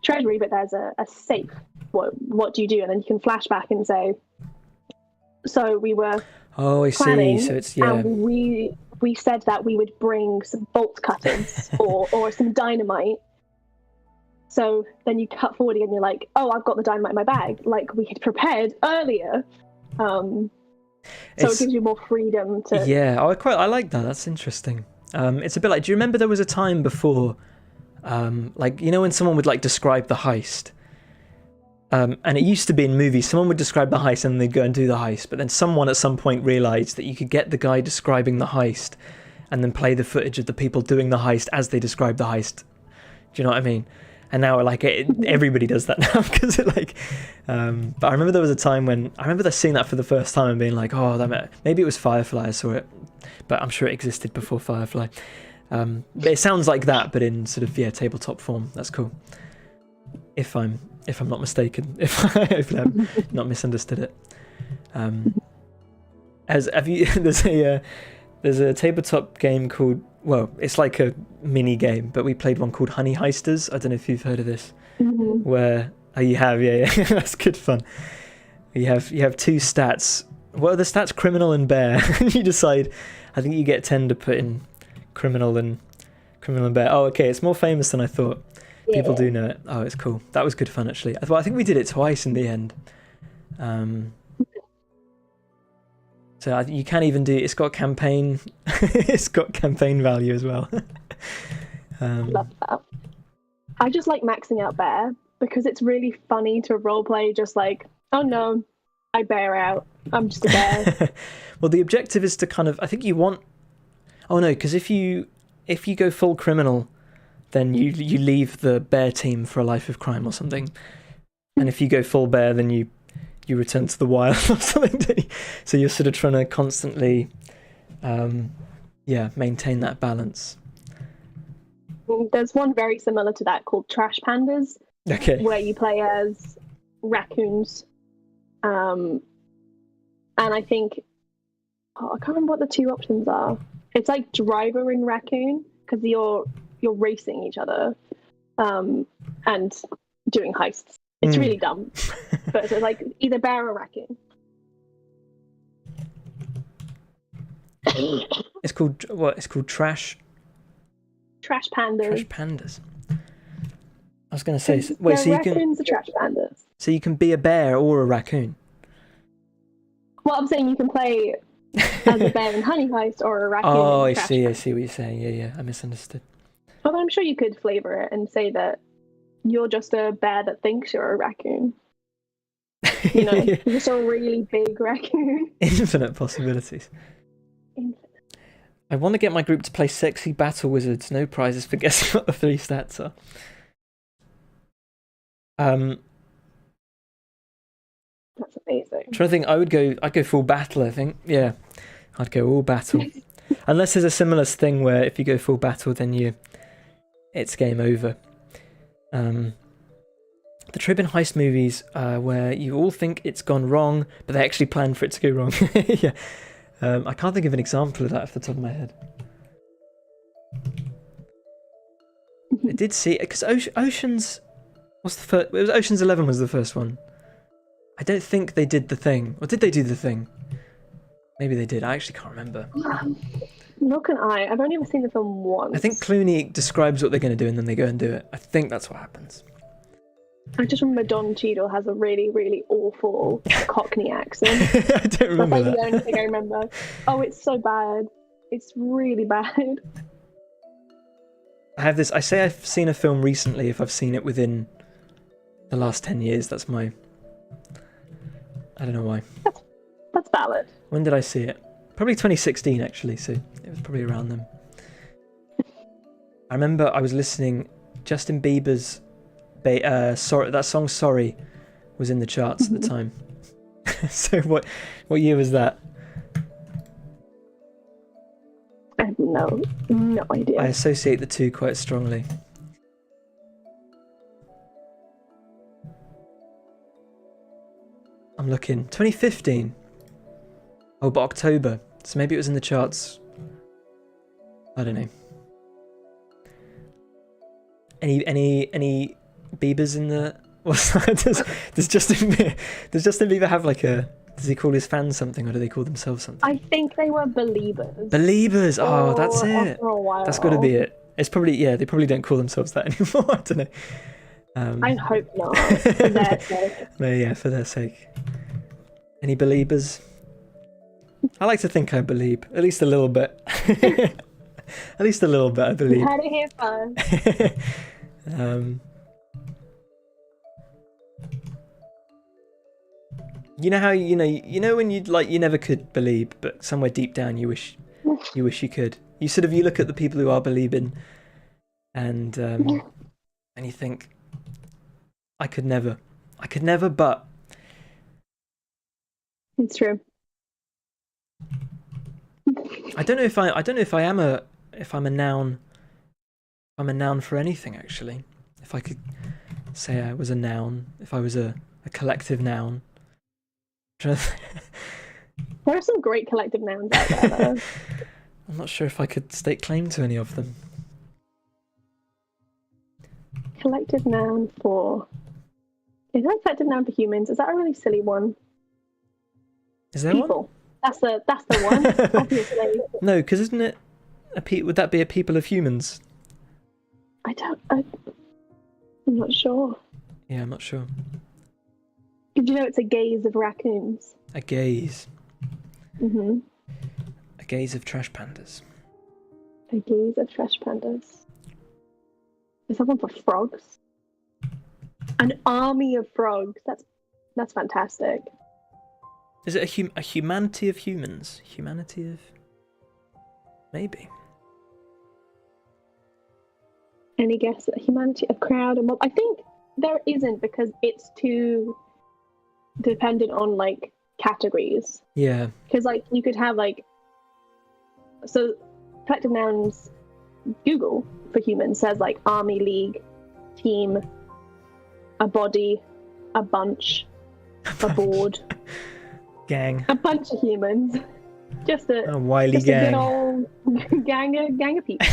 S2: treasury, but there's a safe. What do you do? And then you can flash back and say, so we were
S1: I
S2: planning,
S1: see. So it's
S2: and we said that we would bring some bolt cutters or some dynamite. So then you cut forward again, you're like, oh, I've got the dynamite in my bag, like we had prepared earlier. So it gives you more freedom to...
S1: Yeah, I like that. That's interesting. It's a bit like, do you remember there was a time before, like, when someone would like describe the heist? And it used to be in movies, someone would describe the heist and they'd go and do the heist, but then someone at some point realised that you could get the guy describing the heist and then play the footage of the people doing the heist as they describe the heist. Do you know what I mean? And now, like, everybody does that now because it, like. But I remember there was a time when I remember seeing that for the first time and being like, "Oh, maybe it was Firefly." I saw it, but I'm sure it existed before Firefly. But it sounds like that, but in sort of tabletop form. That's cool. If I'm not mistaken, if I've not misunderstood it. There's a tabletop game called well, it's like a mini game, but we played one called Honey Heisters. I don't know if you've heard of this. Where you have, yeah, that's good fun. You have two stats. What are the stats? Criminal and bear. You decide. I think you get 10 to put in criminal and bear. Oh, okay, it's more famous than I thought. People do know it. Oh, it's cool. That was good fun, actually. I think we did it twice in the end. So you can even do. It's got campaign. It's got campaign value as well.
S2: Love that. I just like maxing out bear because it's really funny to roleplay. Just like, oh no, I bear out. I'm just a bear.
S1: Well, the objective is to kind of. I think you want. Oh no, because if you go full criminal, then you leave the bear team for a life of crime or something. And if you go full bear, then you return to the wild or something. So you're sort of trying to constantly, maintain that balance.
S2: There's one very similar to that called Trash Pandas.
S1: Okay.
S2: Where you play as raccoons. And I think, I can't remember what the two options are. It's like driver and raccoon because you're racing each other, and doing heists. It's really dumb, but it's like either bear or raccoon.
S1: It's called what? It's called Trash
S2: Pandas.
S1: Trash Pandas. I was going to say,
S2: wait, so raccoons are trash pandas.
S1: So you can be a bear or a raccoon.
S2: Well, I'm saying you can play as a bear in Honey Heist or a raccoon.
S1: Oh,
S2: in
S1: I see what you're
S2: Pandas.
S1: saying. Yeah, I misunderstood.
S2: Although I'm sure you could flavor it and say that you're just a bear that thinks you're a raccoon. You know, you're just a really big raccoon.
S1: Infinite possibilities. I want to get my group to play Sexy Battle Wizards. No prizes for guessing what the 3 stats are.
S2: That's amazing.
S1: I'm trying to think. I'd go full battle. I think. Yeah, I'd go all battle. Unless there's a similar thing where if you go full battle, then it's game over. The trope in heist movies where you all think it's gone wrong, but they actually planned for it to go wrong. Yeah. I can't think of an example of that off the top of my head. I did see it because Ocean's. What's the first? It was Ocean's 11 was the first one. I don't think they did the thing, or did they do the thing? Maybe they did. I actually can't remember.
S2: Nor can I. I've only ever seen the film once.
S1: I think Clooney describes what they're going to do and then they go and do it. I think that's what happens.
S2: I just remember Don Cheadle has a really, really awful Cockney accent.
S1: I don't remember
S2: That's like
S1: that.
S2: the only thing I remember. Oh, it's so bad. It's really bad.
S1: I have this. I say I've seen a film recently if I've seen it within the last 10 years. That's my. I don't know why.
S2: That's valid.
S1: When did I see it? Probably 2016 actually. So it was probably around then. I remember I was listening. Justin Bieber's. Sorry, that song "Sorry" was in the charts at the time. So what year was that?
S2: I have no idea.
S1: I associate the two quite strongly. I'm looking. 2015. Oh, but October. So maybe it was in the charts. I don't know. Any Biebers in the? What's that? Does Justin Bieber have like a? Does he call his fans something, or do they call themselves something?
S2: I think they were Beliebers.
S1: Beliebers. Oh, that's it.
S2: After a while.
S1: That's got to be it. It's probably They probably don't call themselves that anymore. I don't know.
S2: I hope not. For their sake.
S1: No, yeah, for their sake. Any Beliebers? I like to think I believe, at least a little bit. At least a little bit, I believe.
S2: You had it here first.
S1: You know how you know when you never could believe, but somewhere deep down you wish you could. You look at the people who are believing, and you think, I could never, but
S2: It's true.
S1: I don't know if I'm a noun. I'm a noun for anything actually. If I could say I was a noun, if I was a collective noun.
S2: There are some great collective nouns out there, though.
S1: I'm not sure if I could stake claim to any of them.
S2: Collective noun for... Is that a collective noun for humans? Is that a really silly one?
S1: Is there
S2: people. One? That's the one, obviously.
S1: No, because isn't it would that be a people of humans?
S2: I'm not sure.
S1: Yeah, I'm not sure.
S2: Did you know it's a gaze of raccoons?
S1: A gaze.
S2: Mm-hmm.
S1: A gaze of trash pandas.
S2: A gaze of trash pandas. Is that one for frogs? An army of frogs. That's fantastic.
S1: Is it a humanity of humans? Humanity of... Maybe.
S2: Any guess at humanity, a crowd, a mob? I think there isn't, because it's too dependent on, like, categories.
S1: Yeah.
S2: Because, like, you could have, like... So, collective nouns, Google, for humans, says, like, army, league, team, a body, a bunch, a board...
S1: Gang.
S2: A bunch of humans. Just a
S1: wily gang.
S2: A good old gang of people.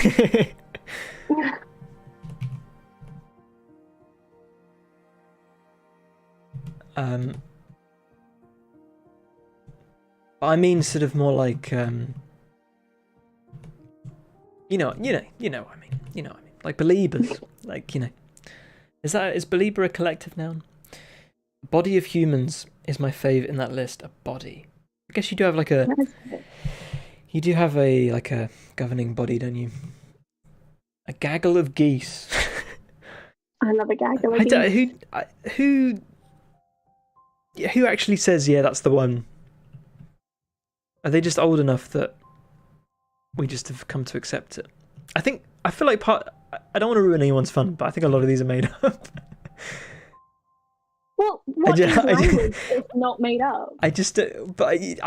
S1: I mean sort of more like you know what I mean. You know what I mean. Like believers. Like, is believer a collective noun? Body of humans is my fave in that list. A body. I guess you do have like a... You do have a governing body, don't you? A gaggle of geese.
S2: I love a gaggle of geese.
S1: Who actually says, yeah, that's the one? Are they just old enough that we just have come to accept it? I feel like I don't want to ruin anyone's fun, but I think a lot of these are made up.
S2: Well, what is language if not made up?
S1: I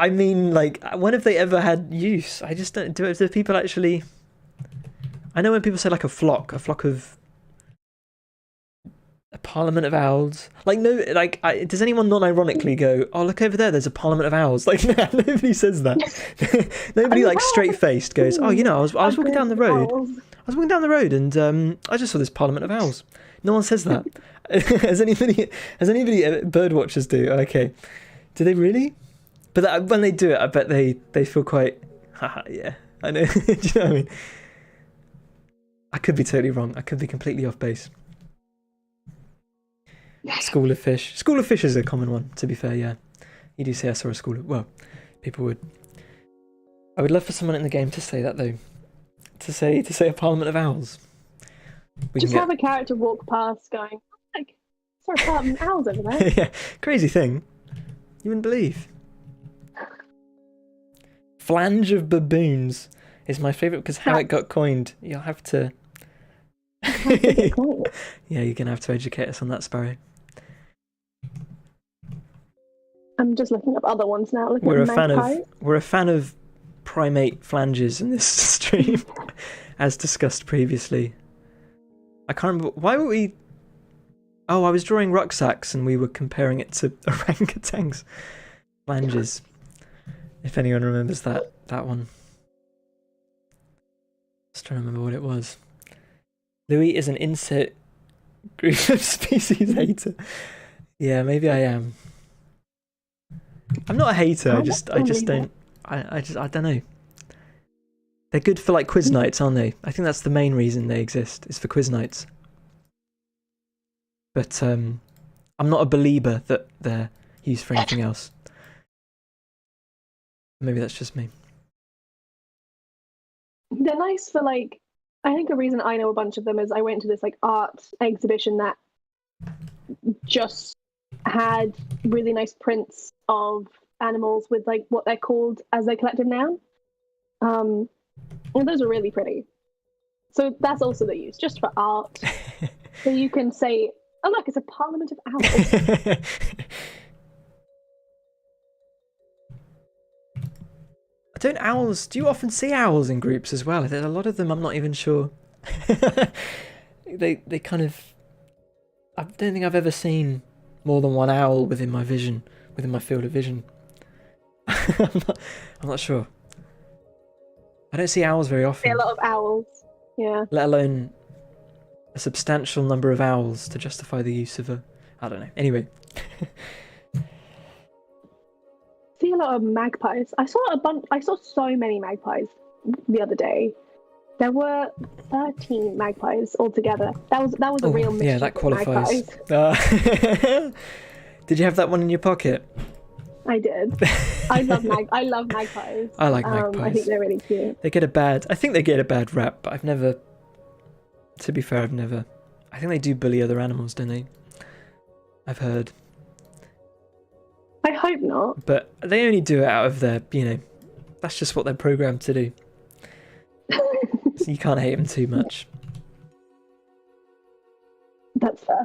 S1: mean, like, when have they ever had use? I just don't... Do people actually... I know when people say, like, a flock of... A parliament of owls. Like, no, like, does anyone non-ironically go, oh, look over there, there's a parliament of owls? Like, no, nobody says that. Nobody, like, straight-faced goes, oh, I was walking down the road. I was walking down the road and I just saw this parliament of owls. No one says that. Has anybody bird watchers do? Okay. Do they really? But when they do it, I bet they feel quite, haha, yeah, I know. Do you know what I mean? I could be totally wrong. I could be completely off base. School of fish. School of fish is a common one, to be fair, yeah. You do say I saw a school of... Well, people would. I would love for someone in the game to say that, though. To say a parliament of owls.
S2: Just have a character walk past going, like, saw a parliament of owls over there.
S1: Yeah, crazy thing. You wouldn't believe. Flange of baboons is my favourite because how it got coined. You'll have to... Yeah, you're going to have to educate us on that, Sparrow.
S2: I'm just looking up other ones now.
S1: We're a fan of primate flanges in this stream, as discussed previously. I can't remember... Why were we... Oh, I was drawing rucksacks and we were comparing it to orangutans. Flanges. If anyone remembers that one. Just trying to remember what it was. Louis is an insect group of species hater. Yeah, maybe I am. I'm not a hater. I just don't. I don't know. They're good for like quiz nights, aren't they? I think that's the main reason they exist, is for quiz nights. But I'm not a believer that they're used for anything else. Maybe that's just me.
S2: They're nice for like... I think a reason I know a bunch of them is I went to this like art exhibition that just had really nice prints of animals with like what they're called as their collective noun. And those are really pretty. So that's also the use, just for art. So you can say, oh look, it's a parliament of owls.
S1: Do you often see owls in groups as well? There's a lot of them, I'm not even sure. they kind of... I don't think I've ever seen more than one owl within my vision, within my field of vision. I'm not sure. I don't see owls very
S2: I
S1: often.
S2: see a lot of owls. Yeah.
S1: Let alone a substantial number of owls to justify the use of a... I don't know. Anyway.
S2: See a lot of magpies. I saw so many magpies the other day. There were 13 magpies altogether. That was a real mischief.
S1: Yeah, that qualifies. Did you have that one in your pocket?
S2: I did. I love magpies.
S1: I like magpies.
S2: I think they're really cute.
S1: I think they get a bad rap, but I've never... To be fair, I think they do bully other animals, don't they? I've heard.
S2: I hope not.
S1: But they only do it out of their, that's just what they're programmed to do. So you can't hate them too much.
S2: That's fair.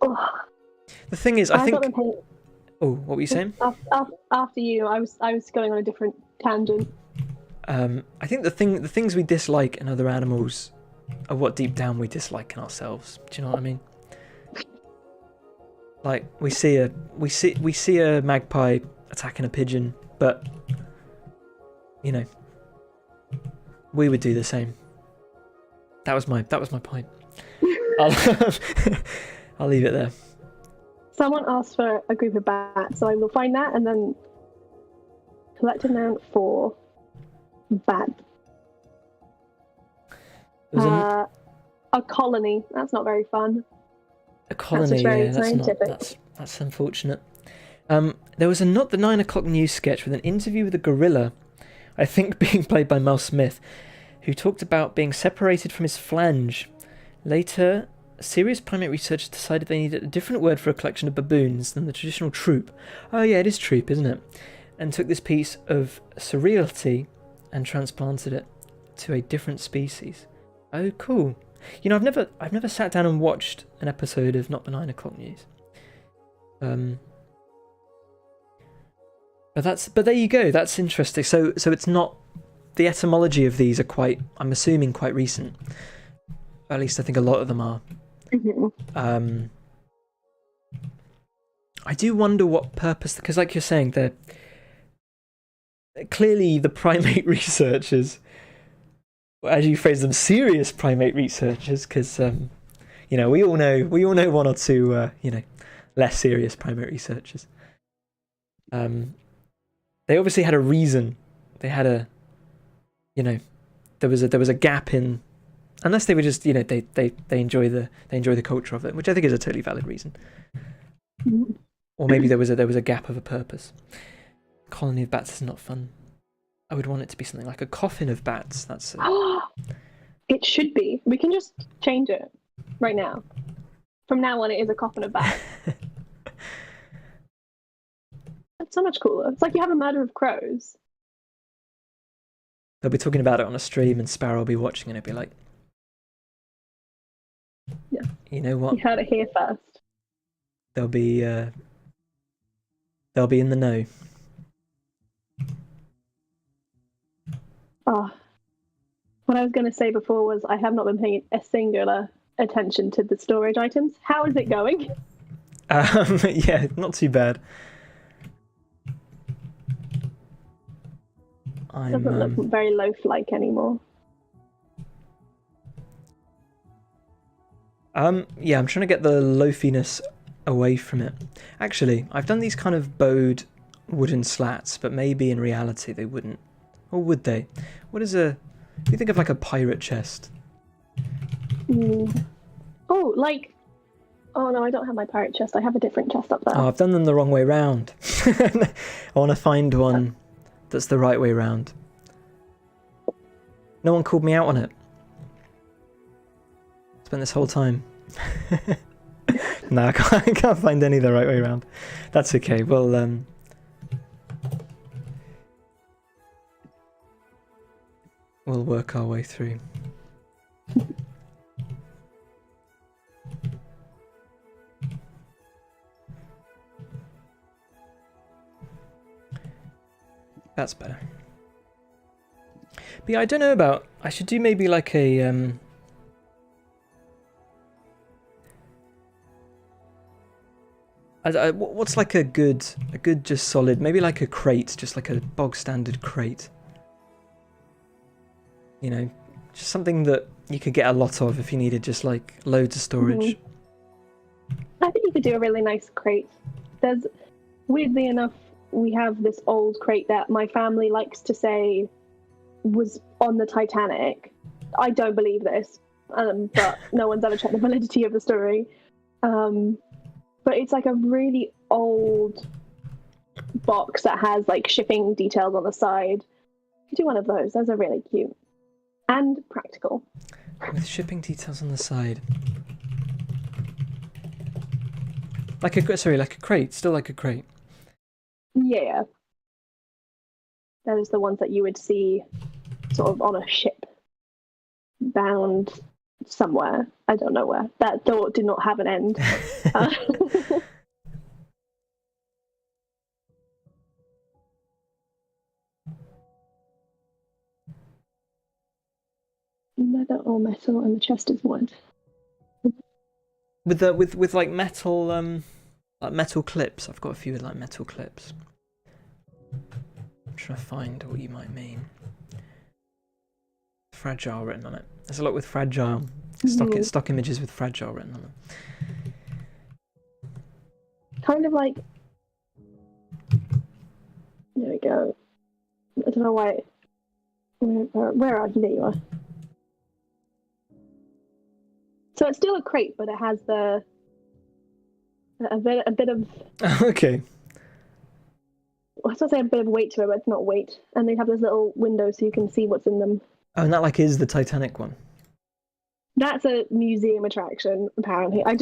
S2: Oh.
S1: The thing is, I think...
S2: Oh,
S1: what were you saying?
S2: After you, I was going on a different tangent.
S1: I think the things we dislike in other animals are what deep down we dislike in ourselves. Do you know what I mean? Like we see a magpie attacking a pigeon, but we would do the same. That was my point. I'll leave it there.
S2: Someone asked for a group of bats, so I will find that and then collective noun for bat. A colony. That's not very fun.
S1: A colony, that's unfortunate. There was a Not the 9 O'Clock News sketch with an interview with a gorilla, I think being played by Mel Smith, who talked about being separated from his flange. Later, serious primate researchers decided they needed a different word for a collection of baboons than the traditional troop. Oh yeah, it is troop, isn't it? And took this piece of surreality and transplanted it to a different species. Oh, cool. I've never sat down and watched an episode of Not the 9 O'Clock News. But there you go. That's interesting. So it's not, the etymology of these are I'm assuming quite recent. At least I think a lot of them are.
S2: Mm-hmm.
S1: I do wonder what purpose, because like you're saying, they're clearly the primate researchers, as you phrase them, serious primate researchers, because we all know one or two less serious primate researchers. They obviously had a reason. They had there was a gap in, unless they were just they enjoy the culture of it, which I think is a totally valid reason. Or maybe there was a gap of a purpose. Colony of bats is not fun. I would want it to be something like a coffin of bats. That's
S2: It should be. We can just change it right now. From now on, it is a coffin of bats. That's so much cooler. It's like you have a murder of crows.
S1: They'll be talking about it on a stream, and Sparrow will be watching, and it'll be like,
S2: "Yeah,
S1: you know what?
S2: You heard it here first."
S1: They'll be in the know.
S2: What I was going to say before was I have not been paying a singular attention to the storage items. How is it going?
S1: Yeah, not too bad.
S2: Doesn't look very loaf-like anymore.
S1: Yeah, I'm trying to get the loafiness away from it. Actually, I've done these kind of bowed wooden slats, but maybe in reality they wouldn't. Or would they? What is you think of like a pirate chest?
S2: Oh, no, I don't have my pirate chest. I have a different chest up there.
S1: Oh, I've done them the wrong way round. I want to find one that's the right way round. No one called me out on it. Spent this whole time. No, I can't find any the right way around. That's okay. Well, we'll work our way through. That's better. But yeah, I don't know about... I should do maybe like a... what's like a good just solid... Maybe like a crate, just like a bog standard crate. You know, just something that you could get a lot of if you needed just like loads of storage.
S2: I think you could do a really nice crate. There's, weirdly enough, we have this old crate that my family likes to say was on the Titanic. I don't believe this, but no one's ever checked the validity of the story. But it's like a really old box that has like shipping details on the side. You do one of those. Those are really cute and practical.
S1: With shipping details on the side. Like a crate, still like a crate.
S2: Yeah. Those are the ones that you would see sort of on a ship bound somewhere. I don't know where. That thought did not have an end. Leather or metal, and the chest is wood.
S1: With like metal like metal clips. I've got a few with like metal clips. I'm trying to find what you might mean. Fragile written on it. There's a lot with fragile. Stock images with fragile written on them.
S2: Kind of like, there we go. I don't know why. Where are you? There you are. So it's still a crate, but it has a bit of.
S1: Okay.
S2: I was gonna say a bit of weight to it, but it's not weight. And they have this little window so you can see what's in them.
S1: Oh, and that like is the Titanic one.
S2: That's a museum attraction, apparently. I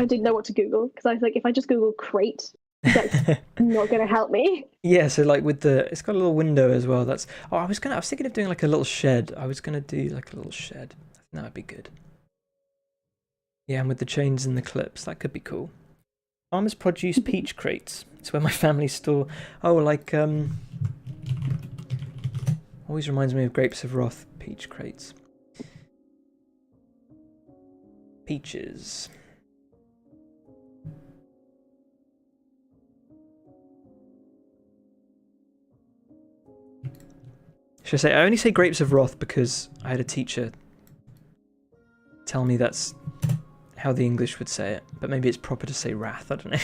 S2: didn't know what to Google because I was like, if I just Google crate, that's not going to help me.
S1: Yeah, so like it's got a little window as well. I was thinking of doing like a little shed. I was gonna do like a little shed. I think that would be good. Yeah, and with the chains and the clips, that could be cool. Farmers Produce peach crates. It's where my family store. Oh, like always reminds me of Grapes of Wrath peach crates. Peaches. Should I say? I only say Grapes of Wrath because I had a teacher tell me that's how the English would say it, but maybe it's proper to say wrath. I don't know.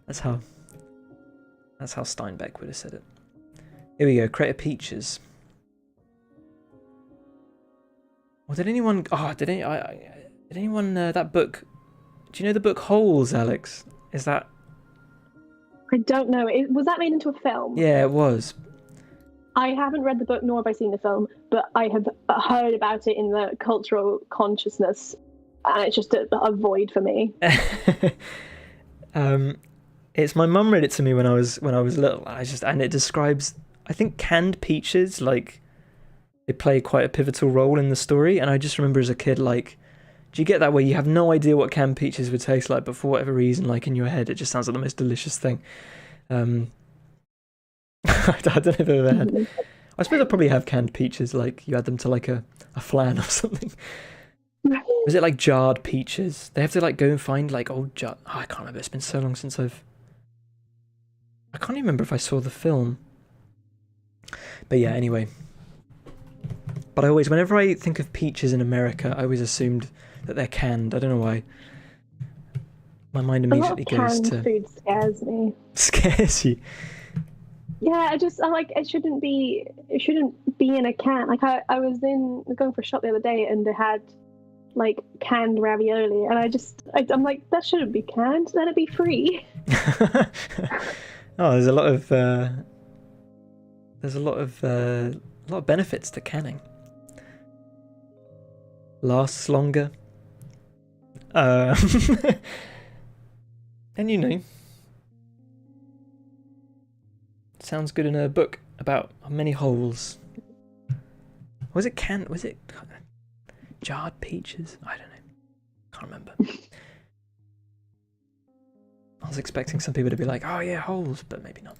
S1: That's how Steinbeck would have said it. Here we go. Crate of peaches. Well, did anyone? Did anyone that book? Do you know the book Holes, Alex? Is that?
S2: I don't know. Was that made into a film?
S1: Yeah, it was.
S2: I haven't read the book nor have I seen the film, but I have heard about it in the cultural consciousness, and it's just a void for me.
S1: It's my mum read it to me when I was little. And it describes, I think, canned peaches, like they play quite a pivotal role in the story. And I just remember as a kid, like, do you get that where you have no idea what canned peaches would taste like, but for whatever reason, like in your head, it just sounds like the most delicious thing. I don't know if I've ever had. I suppose I probably have canned peaches, like you add them to like a flan or something. Was it like jarred peaches? They have to like go and find like old I can't remember. It's been so long since I can't even remember if I saw the film. But yeah, anyway. But whenever I think of peaches in America, I always assumed that they're canned. I don't know why. My mind immediately goes to...
S2: canned food scares me.
S1: Scares you?
S2: Yeah, I'm like, it shouldn't be in a can. Like I was going for a shop the other day and they had like canned ravioli, and I'm like, that shouldn't be canned. Let it be free.
S1: Oh, there's a lot of benefits to canning. Lasts longer. And you know, sounds good in a book about many holes. Was it canned? Was it jarred peaches? I don't know. Can't remember. I was expecting some people to be like, "Oh yeah, holes," but maybe not.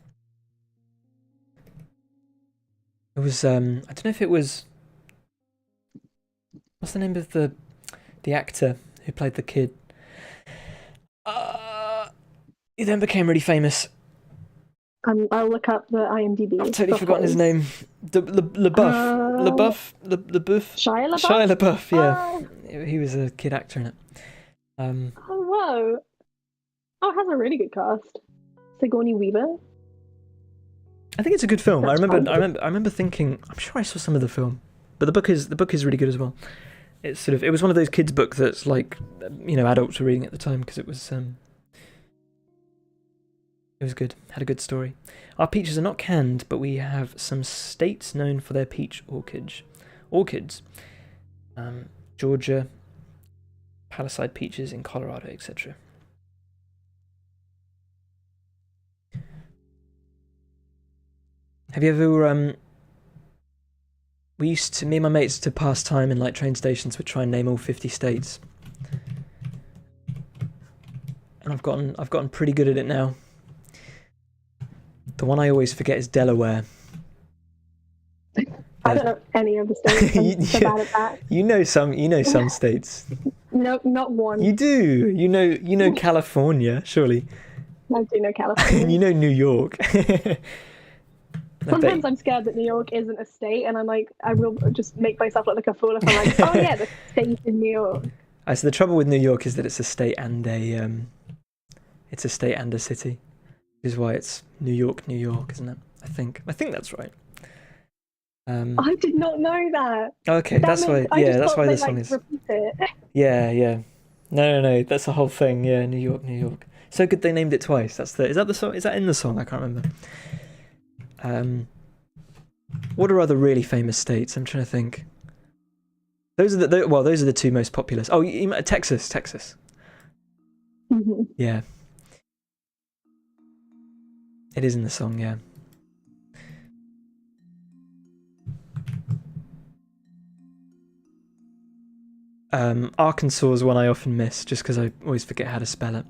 S1: It was I don't know if it was. What's the name of the actor who played the kid? He then became really famous.
S2: I'll look up the IMDb.
S1: I've totally forgotten his name. LaBeouf.
S2: Shia LaBeouf?
S1: Shia LaBeouf, yeah. He was a kid actor in it.
S2: Oh, whoa. Oh, it has a really good cast. Sigourney Weaver.
S1: I think it's a good film.
S2: That's
S1: I remember thinking, I'm sure I saw some of the film, but the book is really good as well. It's sort of, it was one of those kids' books that's like, adults were reading at the time because it was good. Had a good story. Our peaches are not canned, but we have some states known for their peach orchids. Georgia, Palisade peaches in Colorado, etc. Have you ever me and my mates to pass time in like train stations would try and name all 50 states. And I've gotten pretty good at it now. The one I always forget is Delaware.
S2: I don't know any of the states. I'm so bad at that.
S1: You know some states.
S2: No, not one.
S1: You do. You know California, surely.
S2: I do know California.
S1: You know New York.
S2: Sometimes I'm scared that New York isn't a state, and I'm like, I will just make myself look like a fool if I'm like, oh yeah, the state in New York.
S1: So the trouble with New York is that it's a state and a city, which is why it's New York, isn't it? I think that's right.
S2: I did not know that.
S1: Okay, that's why this one is.
S2: Repeat it.
S1: Yeah. No, that's the whole thing. Yeah, New York. So good they named it twice. Is that the song? Is that in the song? I can't remember. What are other really famous states? I'm trying to think. Those are the two most populous. Oh, Texas.
S2: Mm-hmm.
S1: Yeah. It is in the song, yeah. Arkansas is one I often miss, just because I always forget how to spell it.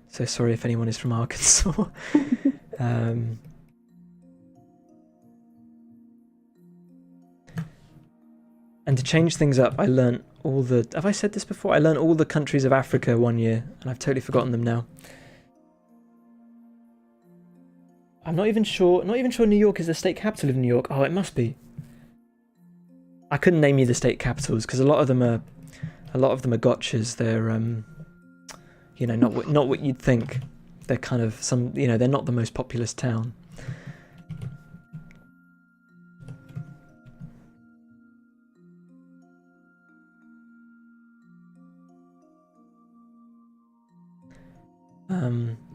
S1: So sorry if anyone is from Arkansas. And to change things up, I learnt have I said this before? I learnt all the countries of Africa one year, and I've totally forgotten them now. I'm not even sure New York is the state capital of New York. Oh, it must be. I couldn't name you the state capitals, because a lot of them are gotchas. They're, not what you'd think. They're kind of they're not the most populous town.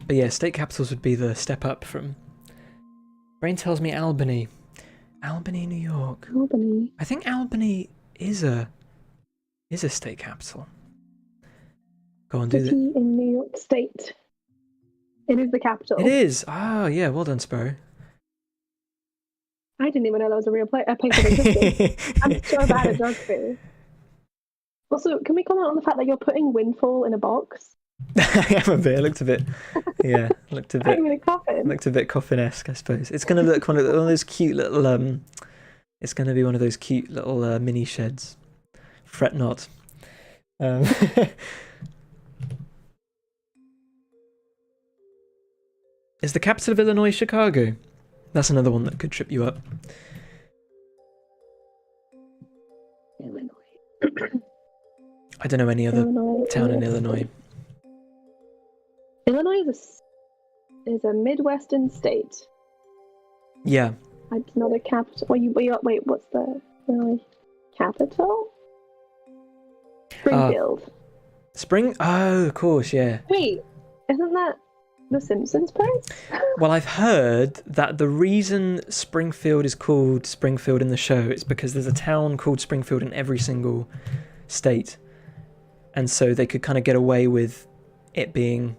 S1: But yeah, state capitals would be the step up from. Brain tells me Albany, New York.
S2: Albany.
S1: I think Albany is a state capital. Go on, do that.
S2: In New York State. It is the capital.
S1: It is. Ah, yeah. Well done, Sparrow.
S2: I didn't even know that was a real place that existed. I'm so bad at geography. Also, can we comment on the fact that you're putting Windfall in a box?
S1: I am a bit. It looked a bit. Yeah, looked a bit.
S2: I'm in a coffin.
S1: Looked a bit coffin-esque, I suppose. It's going to look one of those cute little. It's going to be one of those cute little mini sheds. Fret not. Is the capital of Illinois Chicago? That's another one that could trip you up.
S2: Illinois.
S1: I don't know any other town in Illinois.
S2: Illinois is a Midwestern state.
S1: Yeah.
S2: It's not a capital. Wait, what's the Illinois capital? Springfield.
S1: Oh, of course, yeah.
S2: Wait, isn't that the Simpsons place?
S1: Well, I've heard that the reason Springfield is called Springfield in the show is because there's a town called Springfield in every single state. And so they could kind of get away with it being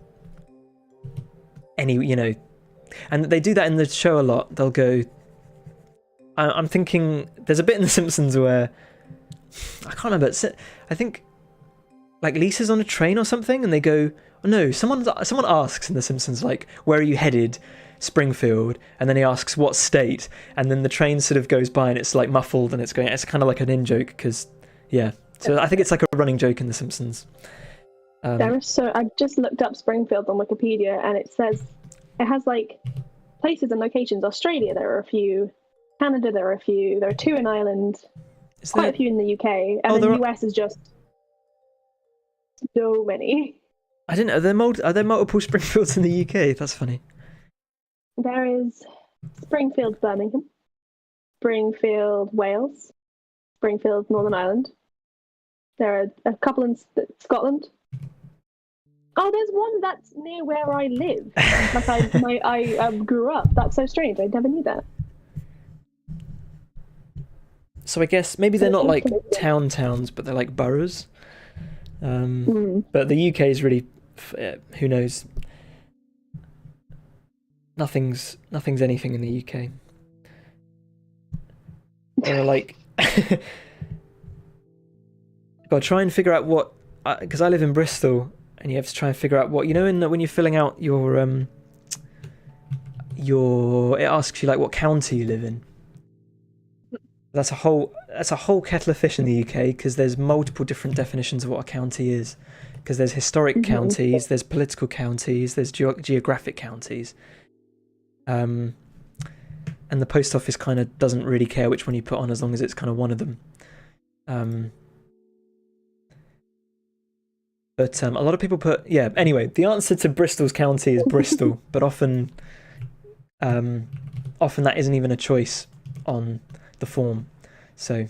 S1: any, and they do that in the show a lot. They'll go, I'm thinking, there's a bit in The Simpsons where, I can't remember, I think, like Lisa's on a train or something, and they go, oh no, someone asks in The Simpsons, like, where are you headed? Springfield. And then he asks, what state? And then the train sort of goes by and it's like muffled and it's kind of like an in-joke, because, yeah. So I think it's like a running joke in The Simpsons.
S2: I just looked up Springfield on Wikipedia, and it says it has like places and locations. Australia, there are a few. Canada, there are a few. There are 2 in Ireland. Quite a few in the UK, and the US is just so many.
S1: I didn't know. Are there multiple Springfields in the UK? That's funny.
S2: There is Springfield, Birmingham, Springfield, Wales, Springfield, Northern Ireland. There are a couple in Scotland. Oh, there's one that's near where I live. Like I grew up. That's so strange. I never knew that.
S1: So I guess maybe they're not like towns, but they're like boroughs. But the UK is really, who knows? Nothing's anything in the UK. They're like, gotta try and figure out what, because I live in Bristol, and you have to try and figure out what, when you're filling out your it asks you like what county you live in. That's a whole kettle of fish in the UK, because there's multiple different definitions of what a county is. Because there's historic counties, there's political counties, there's geographic counties. And the post office kind of doesn't really care which one you put on, as long as it's kind of one of them. But a lot of people put, anyway, the answer to Bristol's county is Bristol, but often that isn't even a choice on the form. So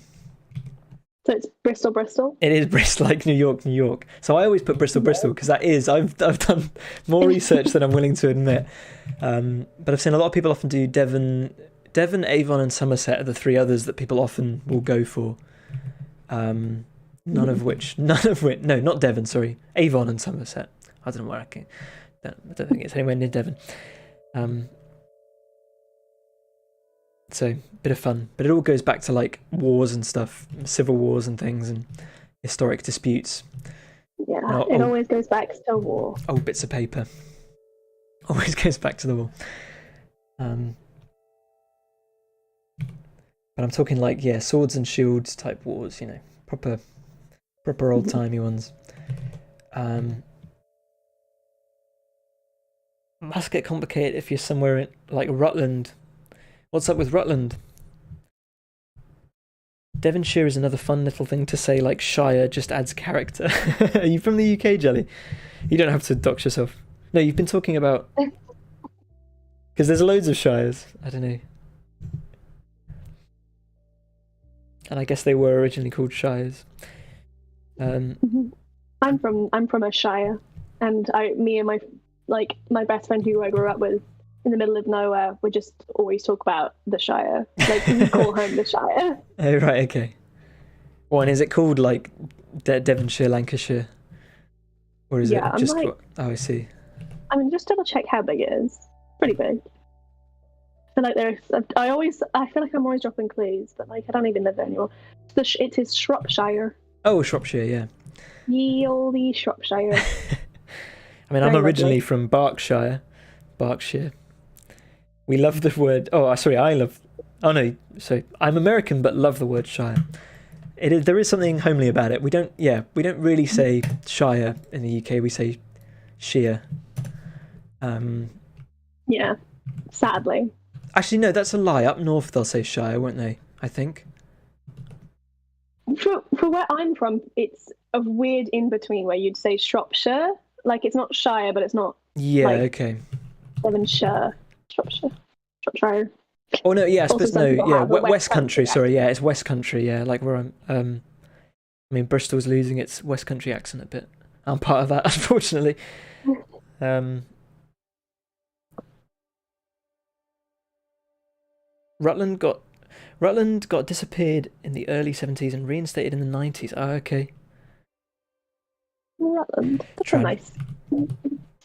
S2: it's Bristol.
S1: It is Bristol, like New York. So I always put Bristol because that is, I've done more research than I'm willing to admit. But I've seen a lot of people often do Devon, Avon and Somerset are the 3 others that people often will go for. None of which, no, not Devon, sorry. Avon and Somerset. I don't know where I don't think it's anywhere near Devon. So, bit of fun. But it all goes back to like wars and stuff, civil wars and things, and historic disputes.
S2: Yeah, it always goes back to war.
S1: Old bits of paper. Always goes back to the war. But I'm talking like, swords and shields type wars, proper old-timey ones. Must get complicated if you're somewhere in, like Rutland. What's up with Rutland? Devonshire is another fun little thing to say, like Shire just adds character. Are you from the UK, Jelly? You don't have to dox yourself. No, you've been talking about... Because there's loads of Shires. I don't know. And I guess they were originally called Shires.
S2: I'm from a Shire, and me and my best friend who I grew up with in the middle of nowhere would just always talk about the Shire. Like, we call home the Shire.
S1: Oh, right, okay. Well, and is it called like Devonshire, Lancashire? Or is it just... oh, I see.
S2: I mean, just double check how big it is. Pretty big. I feel like I feel like I'm always dropping clues, but like I don't even live there anymore. It is Shropshire.
S1: Oh, Shropshire, yeah.
S2: Ye olde Shropshire.
S1: I mean, I'm originally from Berkshire. We love the word... Oh, sorry, I love... Oh, no, so I'm American, but love the word Shire. There is something homely about it. We don't really say Shire in the UK. We say Shire.
S2: Yeah, sadly.
S1: Actually, no, that's a lie. Up north, they'll say Shire, won't they? I think.
S2: For where I'm from, it's a weird in-between where you'd say Shropshire. Like, it's not Shire, but it's not...
S1: Yeah, okay.
S2: Shropshire.
S1: Oh, no, yeah, I suppose, no, yeah, West Country, sorry, yeah, it's West Country, yeah, like where I'm... I mean, Bristol's losing its West Country accent a bit. I'm part of that, unfortunately. Rutland got disappeared in the early 70s and reinstated in the 90s. Oh, okay.
S2: Rutland. That's a nice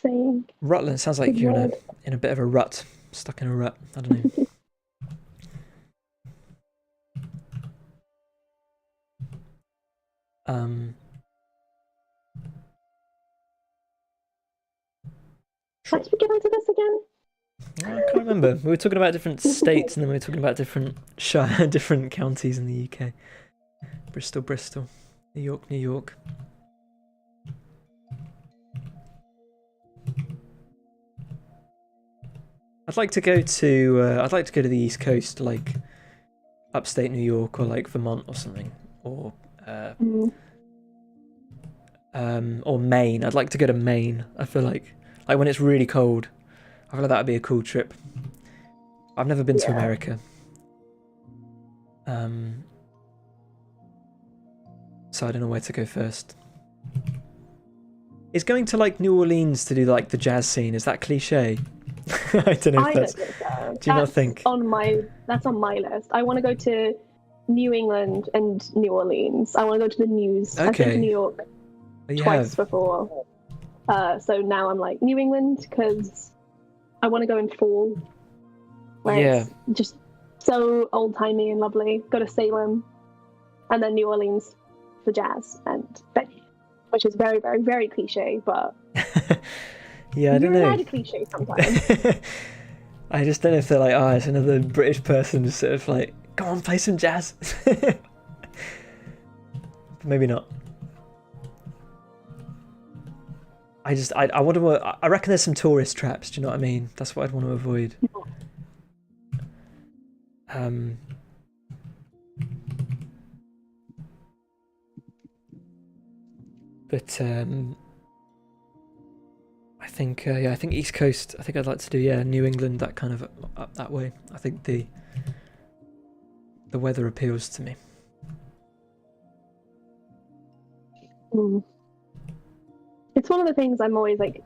S2: saying.
S1: Rutland sounds like you're in a bit of a rut. Stuck in a rut. I don't know.
S2: How did we get onto this again?
S1: I can't remember. We were talking about different states, and then we were talking about different different counties in the UK. Bristol. New York. I'd like to go to the East Coast, like upstate New York or like Vermont or something, or Maine. I'd like to go to Maine. I feel like when it's really cold, I feel like that would be a cool trip. I've never been to America. So I don't know where to go first. Is going to like New Orleans to do like the jazz scene, is that cliche? I don't know if that's...
S2: don't think so.
S1: Do you not think?
S2: That's on my list. I want to go to New England and New Orleans. I want to go to the news.
S1: Okay.
S2: I've been to New York twice before. So now I'm like New England because I want to go in fall. It's just so old-timey and lovely. Go to Salem and then New Orleans for jazz and venue, which is very, very, very cliche, but
S1: yeah, I don't know.
S2: You're a cliche sometimes.
S1: I just don't know if they're like, oh, it's another British person just sort of like, go on, play some jazz. Maybe not. I reckon there's some tourist traps, do you know what I mean? That's what I'd want to avoid. But I think East Coast. I think I'd like to do New England, that kind of up that way. I think the weather appeals to me.
S2: It's one of the things I'm always like,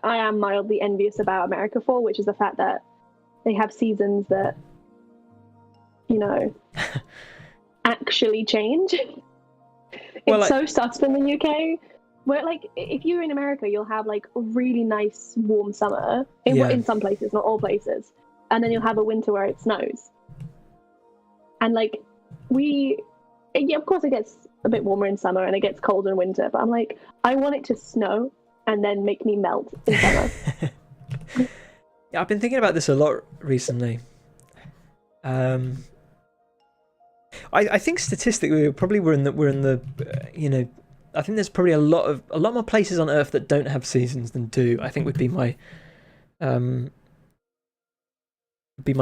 S2: I am mildly envious about America for, which is the fact that they have seasons that, actually change. It's so sus in the UK, where like if you're in America, you'll have like a really nice warm summer in some places, not all places, and then you'll have a winter where it snows. And like of course it gets a bit warmer in summer and it gets colder in winter, but I'm like, I want it to snow and then make me melt in summer.
S1: Yeah, I've been thinking about this a lot recently. I think statistically we're in the I think there's probably a lot more places on Earth that don't have seasons than do. I think would be my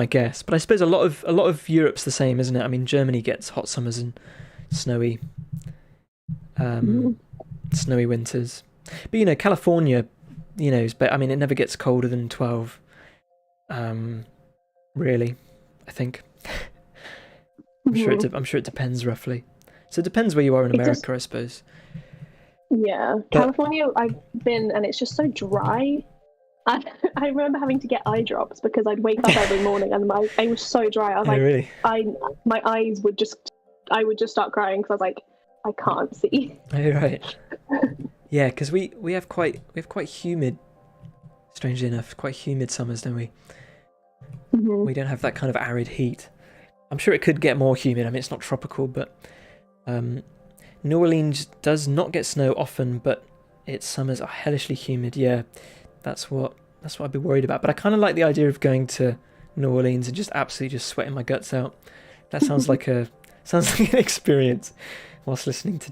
S1: guess. But I suppose a lot of Europe's the same, isn't it? I mean, Germany gets hot summers and snowy winters. But California, I mean, it never gets colder than 12. Really, I think. I'm sure it depends roughly. So it depends where you are in America, I suppose.
S2: Yeah, California, I've been, and it's just so dry. I remember having to get eye drops because I'd wake up every morning and I was so dry. I was like,
S1: really?
S2: My eyes would just, I would just start crying because I was like, I can't see.
S1: Oh, right. Yeah, because we have quite humid, strangely enough, quite humid summers, don't we?
S2: Mm-hmm.
S1: We don't have that kind of arid heat. I'm sure it could get more humid. I mean, it's not tropical, but New Orleans does not get snow often, but its summers are hellishly humid. Yeah, that's what I'd be worried about. But I kind of like the idea of going to New Orleans and just absolutely just sweating my guts out. That sounds like an experience whilst listening to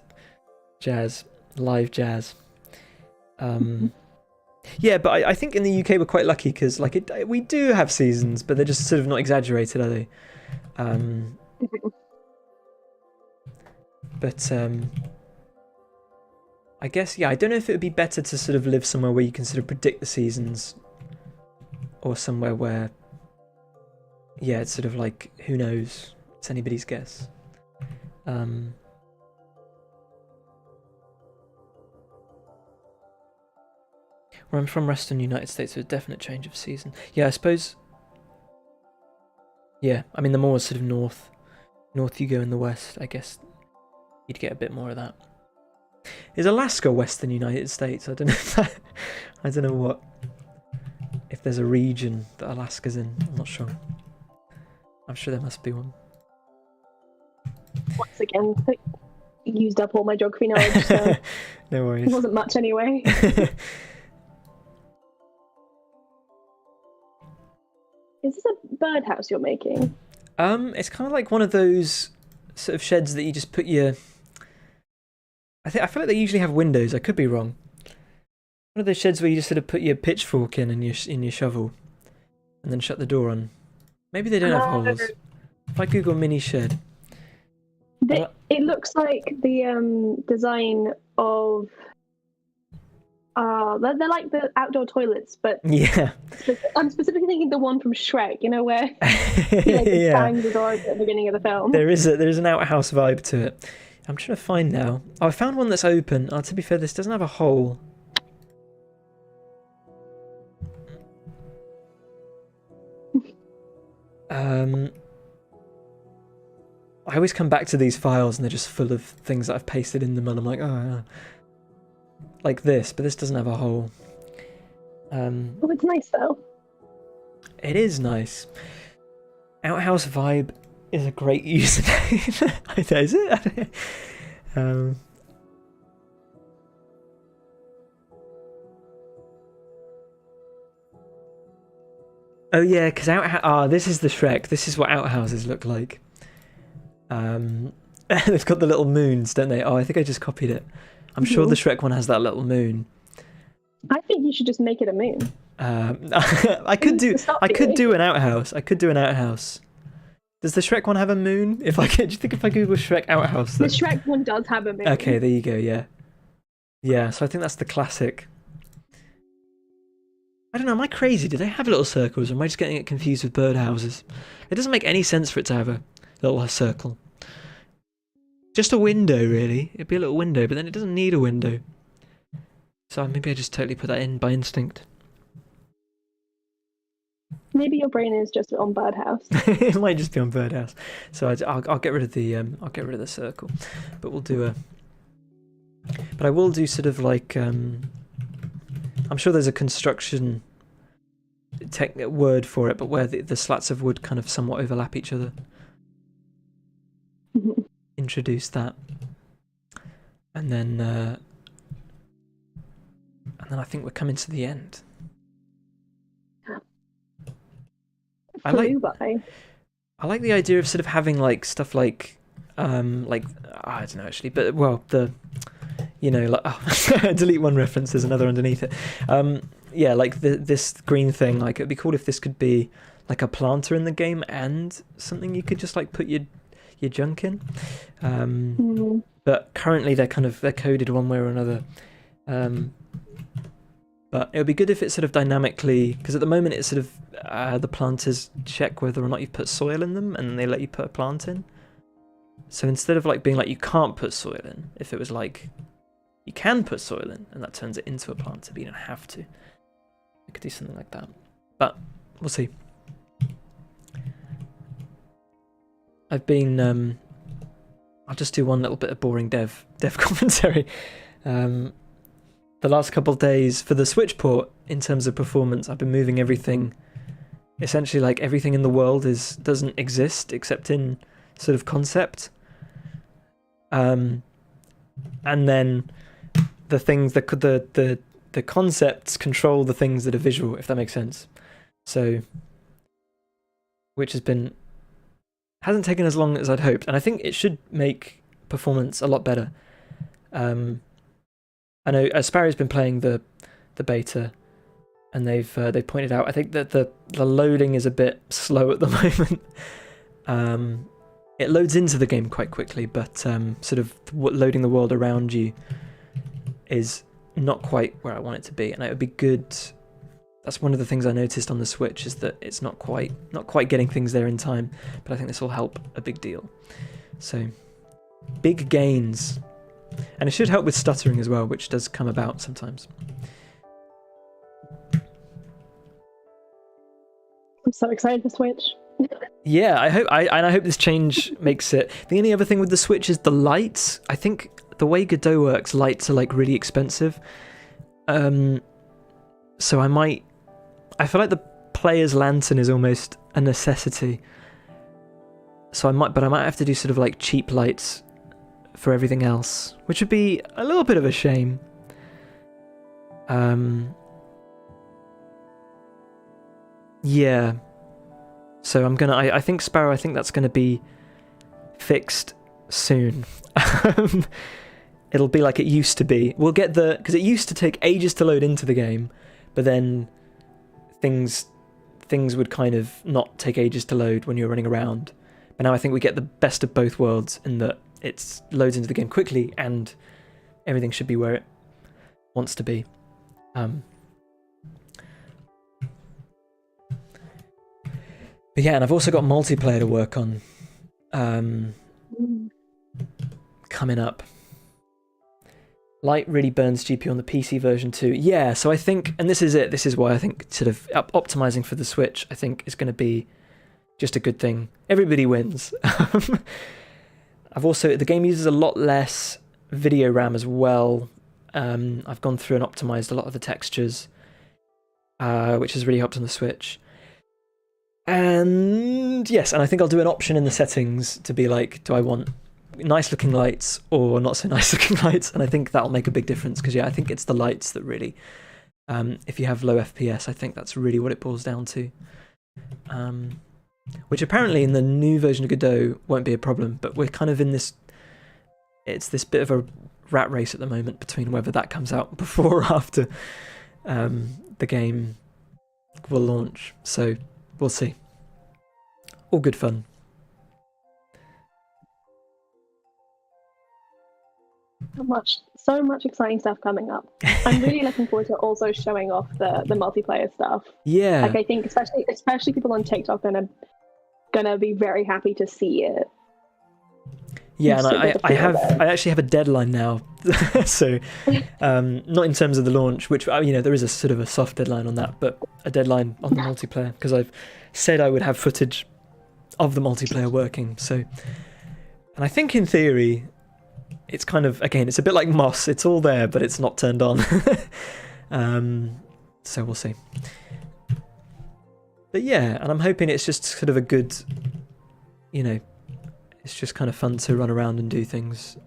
S1: jazz, live jazz. Yeah, but I think in the UK we're quite lucky because we do have seasons, but they're just sort of not exaggerated, are they? But I guess, I don't know if it would be better to sort of live somewhere where you can sort of predict the seasons, or somewhere where, it's sort of like, who knows? It's anybody's guess. Where I'm from, Western United States, there's a definite change of season. Yeah, I suppose. Yeah, I mean, the more sort of north you go in the west, I guess you'd get a bit more of that. Is Alaska Western United States? I don't know if there's a region that Alaska's in. I'm not sure. I'm sure there must be one.
S2: Once again, I used up all my geography knowledge, so
S1: no worries.
S2: It wasn't much anyway. Is this a birdhouse you're making?
S1: It's kind of like one of those sort of sheds that you just put your... I feel like they usually have windows. I could be wrong. One of those sheds where you just sort of put your pitchfork in and your shovel, and then shut the door on. Maybe they don't have holes. If I Google mini shed.
S2: It looks like the design of they're like the outdoor toilets, but
S1: yeah.
S2: I'm specifically thinking the one from Shrek, you know, where he bangs the door at the beginning of the film.
S1: There is an outhouse vibe to it. I'm trying to find now. Oh, I found one that's open. Oh, to be fair, this doesn't have a hole. I always come back to these files and they're just full of things that I've pasted in them, and I'm like, oh, like this, but this doesn't have a hole.
S2: Oh, it's nice though.
S1: It is nice. Outhouse Vibe is a great username. Is it? Oh yeah, because this is the Shrek. This is what outhouses look like. They've got the little moons, don't they? Oh, I think I just copied it. I'm sure the Shrek one has that little moon.
S2: I think you should just make it a moon.
S1: I could do an outhouse. Does the Shrek one have a moon? Do you think if I Google Shrek outhouse?
S2: The Shrek one does have a moon.
S1: Okay, there you go. Yeah. So I think that's the classic. I don't know. Am I crazy? Do they have little circles, or am I just getting it confused with birdhouses? It doesn't make any sense for it to have a little circle. Just a window, really. It'd be a little window, but then it doesn't need a window. So maybe I just totally put that in by instinct.
S2: Maybe your brain is just on birdhouse.
S1: It might just be on birdhouse. So I'll get rid of the circle, but we'll do a. But I will do sort of like I'm sure there's a construction word for it, but where the slats of wood kind of somewhat overlap each other. Introduce that, and then I think we're coming to the end. I like the idea of sort of having like stuff like I don't know actually, but well delete one reference, there's another underneath it. Like this green thing, like it'd be cool if this could be like a planter in the game and something you could just like put your junk in. But currently they're coded one way or another. But it would be good if it's sort of dynamically, because at the moment it's sort of the planters check whether or not you've put soil in them, and they let you put a plant in. So instead of like being like you can't put soil in, if it was like you can put soil in, and that turns it into a planter, but you don't have to. I could do something like that, but we'll see. I've been I'll just do one little bit of boring dev commentary. The last couple of days for the Switch port, in terms of performance, I've been moving everything. Essentially, like everything in the world doesn't exist except in sort of concept. And then the things that the concepts control the things that are visual, if that makes sense. So, which hasn't taken as long as I'd hoped, and I think it should make performance a lot better. I know Sparrow's been playing the beta, and they've pointed out, I think that the loading is a bit slow at the moment. It loads into the game quite quickly, but sort of loading the world around you is not quite where I want it to be, and it would be good. That's one of the things I noticed on the Switch, is that it's not quite getting things there in time, but I think this will help a big deal. So, big gains. And it should help with stuttering as well, which does come about sometimes.
S2: I'm so excited for Switch.
S1: Yeah, I hope this change makes it. The only other thing with the Switch is the lights. I think the way Godot works, lights are like really expensive. So I feel like the player's lantern is almost a necessity. So I might have to do sort of like cheap lights for everything else, which would be a little bit of a shame. Yeah. So I think Sparrow, I think that's gonna be fixed soon. It'll be like it used to be. We'll get because it used to take ages to load into the game, but then things things would kind of not take ages to load when you're running around. But now I think we get the best of both worlds in that it loads into the game quickly and everything should be where it wants to be. But yeah, and I've also got multiplayer to work on coming up. Light really burns GPU on the PC version too. Yeah, so I think, and this is it, this is why I think sort of optimizing for the Switch, I think is going to be just a good thing. Everybody wins. The game uses a lot less video RAM as well. I've gone through and optimized a lot of the textures, which has really helped on the Switch. And yes, and I think I'll do an option in the settings to be like, do I want nice looking lights or not so nice looking lights? And I think that'll make a big difference because I think it's the lights that really, if you have low FPS, I think that's really what it boils down to. Which apparently in the new version of Godot won't be a problem, but we're kind of in this, it's this bit of a rat race at the moment between whether that comes out before or after the game will launch. So we'll see. All good fun.
S2: So much exciting stuff coming up. I'm really looking forward to also showing off the multiplayer stuff.
S1: Yeah.
S2: Like I think especially people on TikTok gonna be very happy to see it.
S1: Yeah, and I actually have a deadline now. So not in terms of the launch, which there is a sort of a soft deadline on that, but a deadline on the multiplayer because I've said I would have footage of the multiplayer working. So, and I think in theory it's kind of, again, it's a bit like Moss. It's all there, but it's not turned on. So we'll see. But yeah, and I'm hoping it's just sort of a good, it's just kind of fun to run around and do things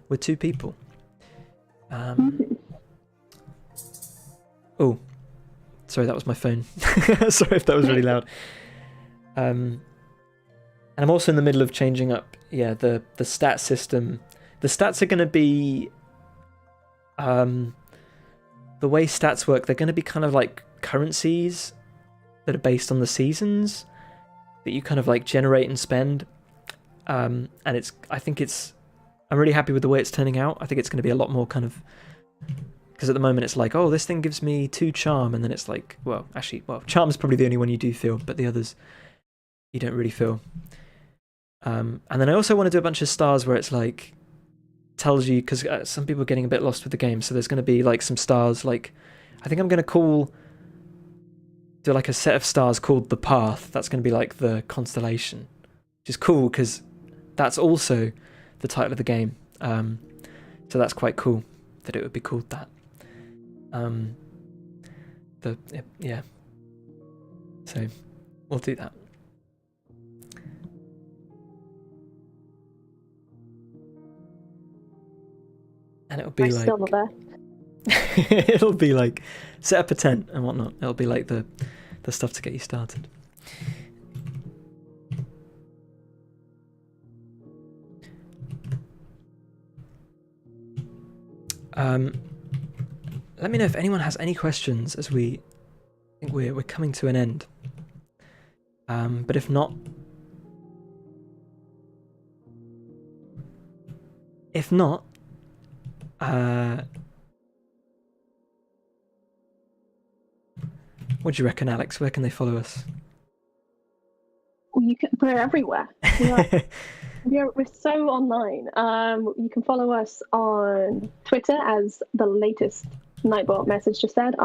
S1: with two people. Oh, sorry, that was my phone. Sorry if that was really loud. And I'm also in the middle of changing up, the stat system. The stats are going to be, the way stats work, they're going to be kind of like currencies that are based on the seasons that you kind of like generate and spend. And I'm really happy with the way it's turning out. I think it's going to be a lot more kind of, because at the moment it's like, oh, this thing gives me 2 charm, and then it's like, charm's probably the only one you do feel, but the others you don't really feel. And then I also want to do a bunch of stars where it's like, tells you, because some people are getting a bit lost with the game, so there's going to be like some stars, like I think I'm going to do like a set of stars called the Path. That's going to be like the constellation, which is cool because that's also the title of the game. So that's quite cool that it would be called that. So we'll do that. And it'll be still not there. It'll be like set up a tent and whatnot. It'll be like the stuff to get you started. Let me know if anyone has any questions as I think we're coming to an end. But if not, what do you reckon, Alex? Where can they follow us?
S2: We're everywhere. We're so online. You can follow us on Twitter, as the latest Nightbot message just said,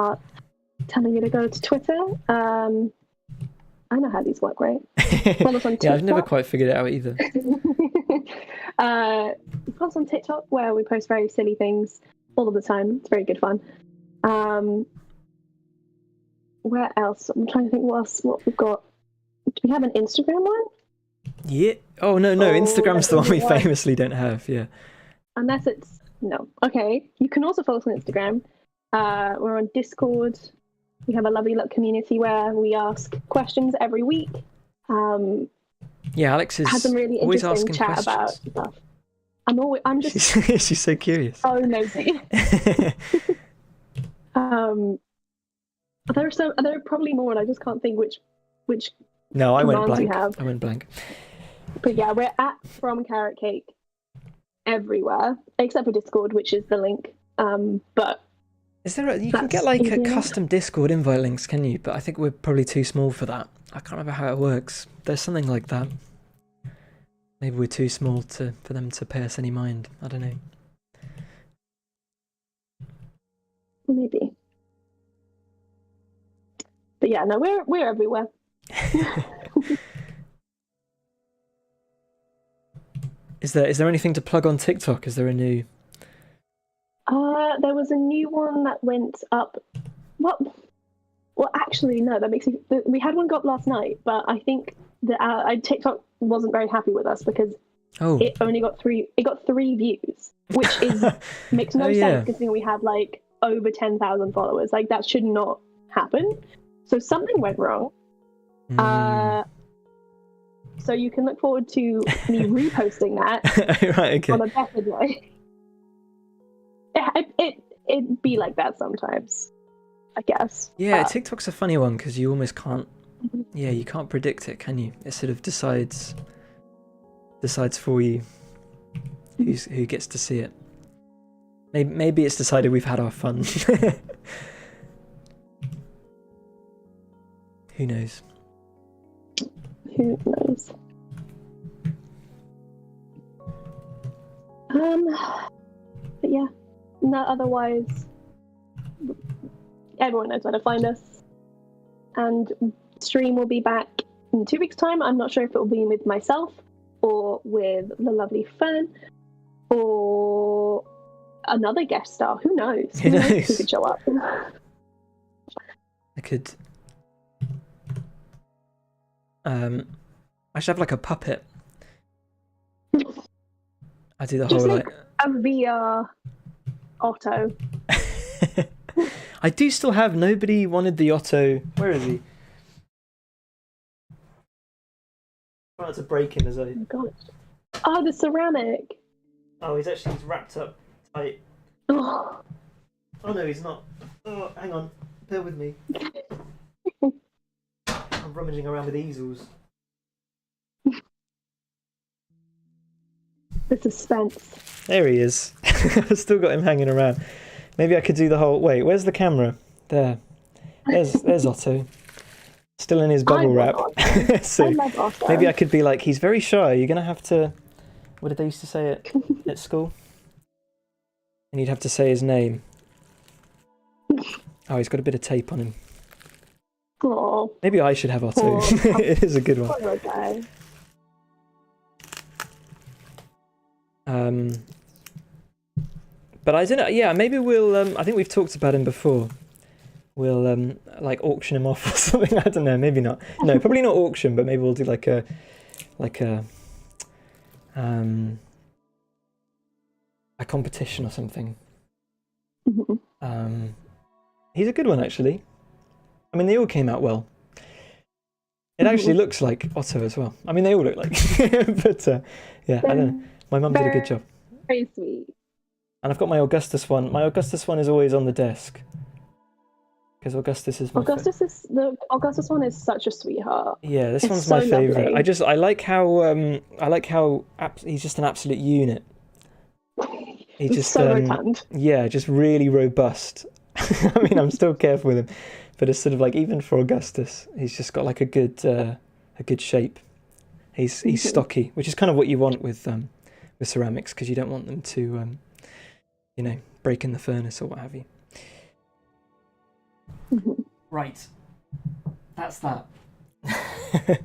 S2: telling you to go to Twitter. I know how these work, right? Follow us on TikTok.
S1: Yeah, I've never quite figured it out either.
S2: Follow us on TikTok, where we post very silly things all of the time. It's very good fun. Where else? I'm trying to think what we've got. Do we have an Instagram one?
S1: Yeah. Oh, no. Instagram's the one we famously don't have, yeah.
S2: Unless it's... No. Okay. You can also follow us on Instagram. We're on Discord. We have a lovely little community where we ask questions every week.
S1: Yeah, Alex is
S2: has some really
S1: always
S2: interesting
S1: asking
S2: chat
S1: questions.
S2: About stuff. I'm just...
S1: She's so curious.
S2: Oh, nosy. There are probably more, and I just can't think which which
S1: No, I went
S2: commands you
S1: blank.
S2: have.
S1: I went blank.
S2: But yeah, we're at From Carrot Cake everywhere except for Discord, which is the link. But
S1: is there you can get like a custom Discord invite links, can you? But I think we're probably too small for that. I can't remember how it works. There's something like that. Maybe we're too small for them to pay us any mind. I don't know.
S2: Maybe. But yeah, no, we're everywhere.
S1: Is there anything to plug on TikTok? Is there a new?
S2: There was a new one that went up. What? Well, actually, no. That makes me. We had one go up last night, but I think that TikTok wasn't very happy with us because it only got three. It got 3 views, which is makes no sense considering we had like over 10,000 followers. Like that should not happen. So something went wrong. So you can look forward to me reposting that
S1: right, okay.
S2: on a better day. It'd be like that sometimes, I guess.
S1: Yeah, TikTok's a funny one because you almost can't. Yeah, you can't predict it, can you? It sort of decides for you who gets to see it. Maybe it's decided we've had our fun. Who knows?
S2: Who knows? But yeah, no. Otherwise, everyone knows where to find us. And stream will be back in 2 weeks' time. I'm not sure if it will be with myself or with the lovely Fern or another guest star. Who knows? Who knows who could show up?
S1: I could. I should have like a puppet. I do the
S2: just
S1: whole
S2: like a VR Otto.
S1: I do still have. Nobody wanted the Otto. Where is he? Trying to break him as I.
S2: Oh my gosh. Oh, the ceramic.
S1: Oh, he's wrapped up tight.
S2: Oh
S1: no, he's not. Oh, hang on. Bear with me. I'm rummaging around with easels.
S2: The suspense.
S1: There he is. I've still got him hanging around. Maybe I could do the whole. Wait, where's the camera? There. There's Otto. Still in his bubble wrap. So
S2: I love Otto.
S1: Maybe I could be like, he's very shy. You're gonna have to. What did they used to say at school? And you'd have to say his name. Oh, he's got a bit of tape on him.
S2: Oh.
S1: Maybe I should have Otto. It is a good one.
S2: Poor guy.
S1: But I don't know. Yeah, maybe we'll. I think we've talked about him before. We'll like auction him off or something. I don't know. Maybe not. No, probably not auction. But maybe we'll do like a competition or something. He's a good one actually. I mean, they all came out well. It actually looks like Otto as well. I mean, they all look like. But yeah, I don't know. My mum did a good job.
S2: Very sweet.
S1: And I've got my Augustus one. My Augustus one is always on the desk. Because Augustus is my
S2: the Augustus one is such a sweetheart.
S1: Yeah, this one's my favourite. I like how he's just an absolute unit. He's just
S2: so rotund.
S1: Yeah, just really robust. I mean, I'm still careful with him, but it's sort of like even for Augustus, he's just got like a good shape. He's stocky, which is kind of what you want with ceramics, because you don't want them to break in the furnace or what have you. Right, that's that.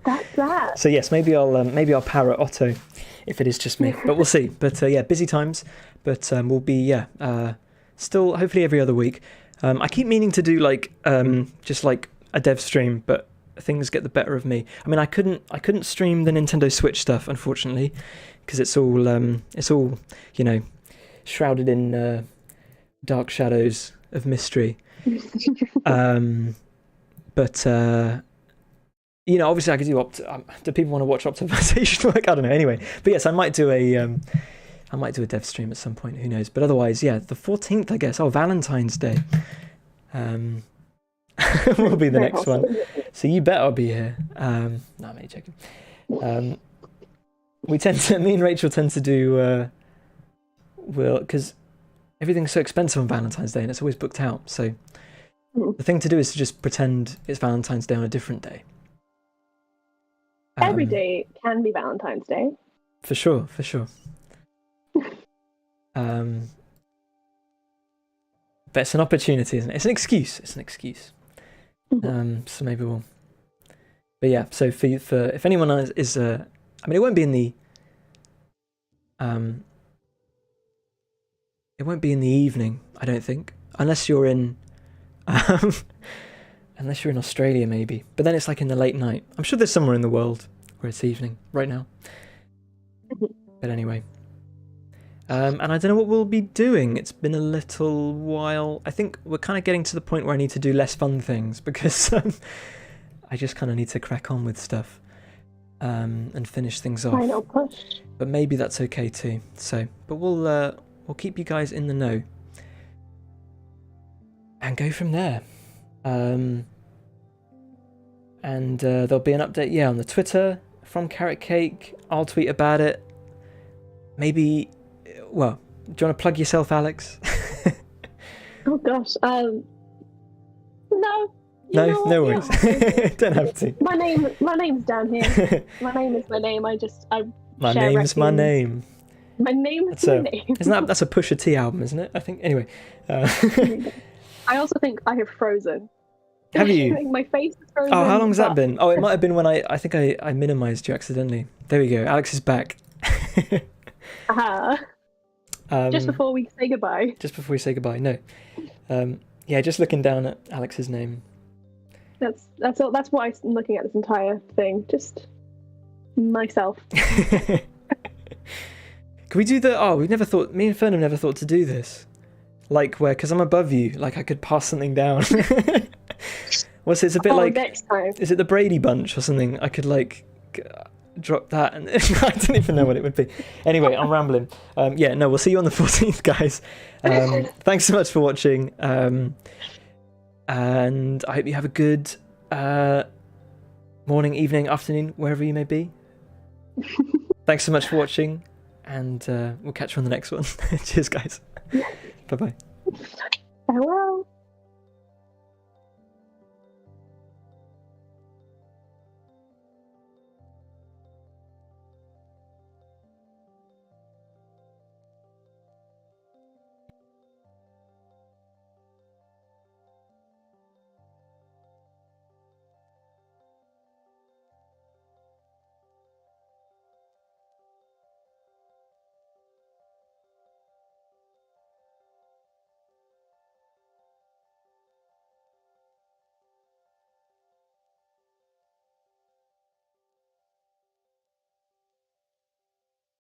S2: That's that.
S1: So yes, maybe I'll parrot Otto if it is just me, but we'll see. But yeah, busy times. But we'll be still hopefully every other week. I keep meaning to do like just like a dev stream, but things get the better of me. I mean, I couldn't stream the Nintendo Switch stuff, unfortunately, because it's all shrouded in dark shadows of mystery. But obviously I could do do people want to watch optimization work? I don't know. Anyway, but yes, I might do a dev stream at some point. Who knows? But otherwise, yeah, the 14th, I guess. Oh, Valentine's Day. Will be the next one. So you bet I'll be here. No, I'm only joking. Me and Rachel tend to do, because everything's so expensive on Valentine's Day and it's always booked out. So the thing to do is to just pretend it's Valentine's Day on a different day.
S2: Every day can be Valentine's Day.
S1: For sure. But it's an opportunity, isn't it? It's an excuse. So maybe we'll. But yeah, so for if anyone is I mean, it won't be in the. It won't be in the evening, I don't think, unless you're in. Unless you're in Australia, maybe. But then it's like in the late night. I'm sure there's somewhere in the world where it's evening right now. But anyway. And I don't know what we'll be doing. It's been a little while. I think we're kind of getting to the point where I need to do less fun things because I just kind of need to crack on with stuff and finish things off.
S2: Final push.
S1: But maybe that's okay too. So, but we'll keep you guys in the know and go from there. And there'll be an update, on the Twitter from Carrot Cake. I'll tweet about it. Maybe. Well, do you want to plug yourself, Alex?
S2: Oh gosh, no.
S1: No worries. Don't have to.
S2: My name's down here. My name is my name. My name's
S1: my name.
S2: My name is my name.
S1: That's a Pusha T album, isn't it? I think. Anyway.
S2: I also think I have frozen.
S1: Have you?
S2: My face is frozen.
S1: Oh, how long's that been? Oh, it might have been when I think I minimized you accidentally. There we go. Alex is back.
S2: Just before we say goodbye.
S1: No. Just looking down at Alex's name.
S2: That's all. That's why I'm looking at this entire thing. Just myself.
S1: Can we do me and Fernham never thought to do this. Like because I'm above you, like I could pass something down. It's a bit like
S2: next time.
S1: Is it the Brady Bunch or something? I could drop that and I don't even know what it would be. Anyway, I'm rambling. We'll see you on the 14th, guys. Thanks so much for watching. And I hope you have a good morning, evening, afternoon, wherever you may be. Thanks so much for watching, and we'll catch you on the next one. Cheers, guys. Bye-bye.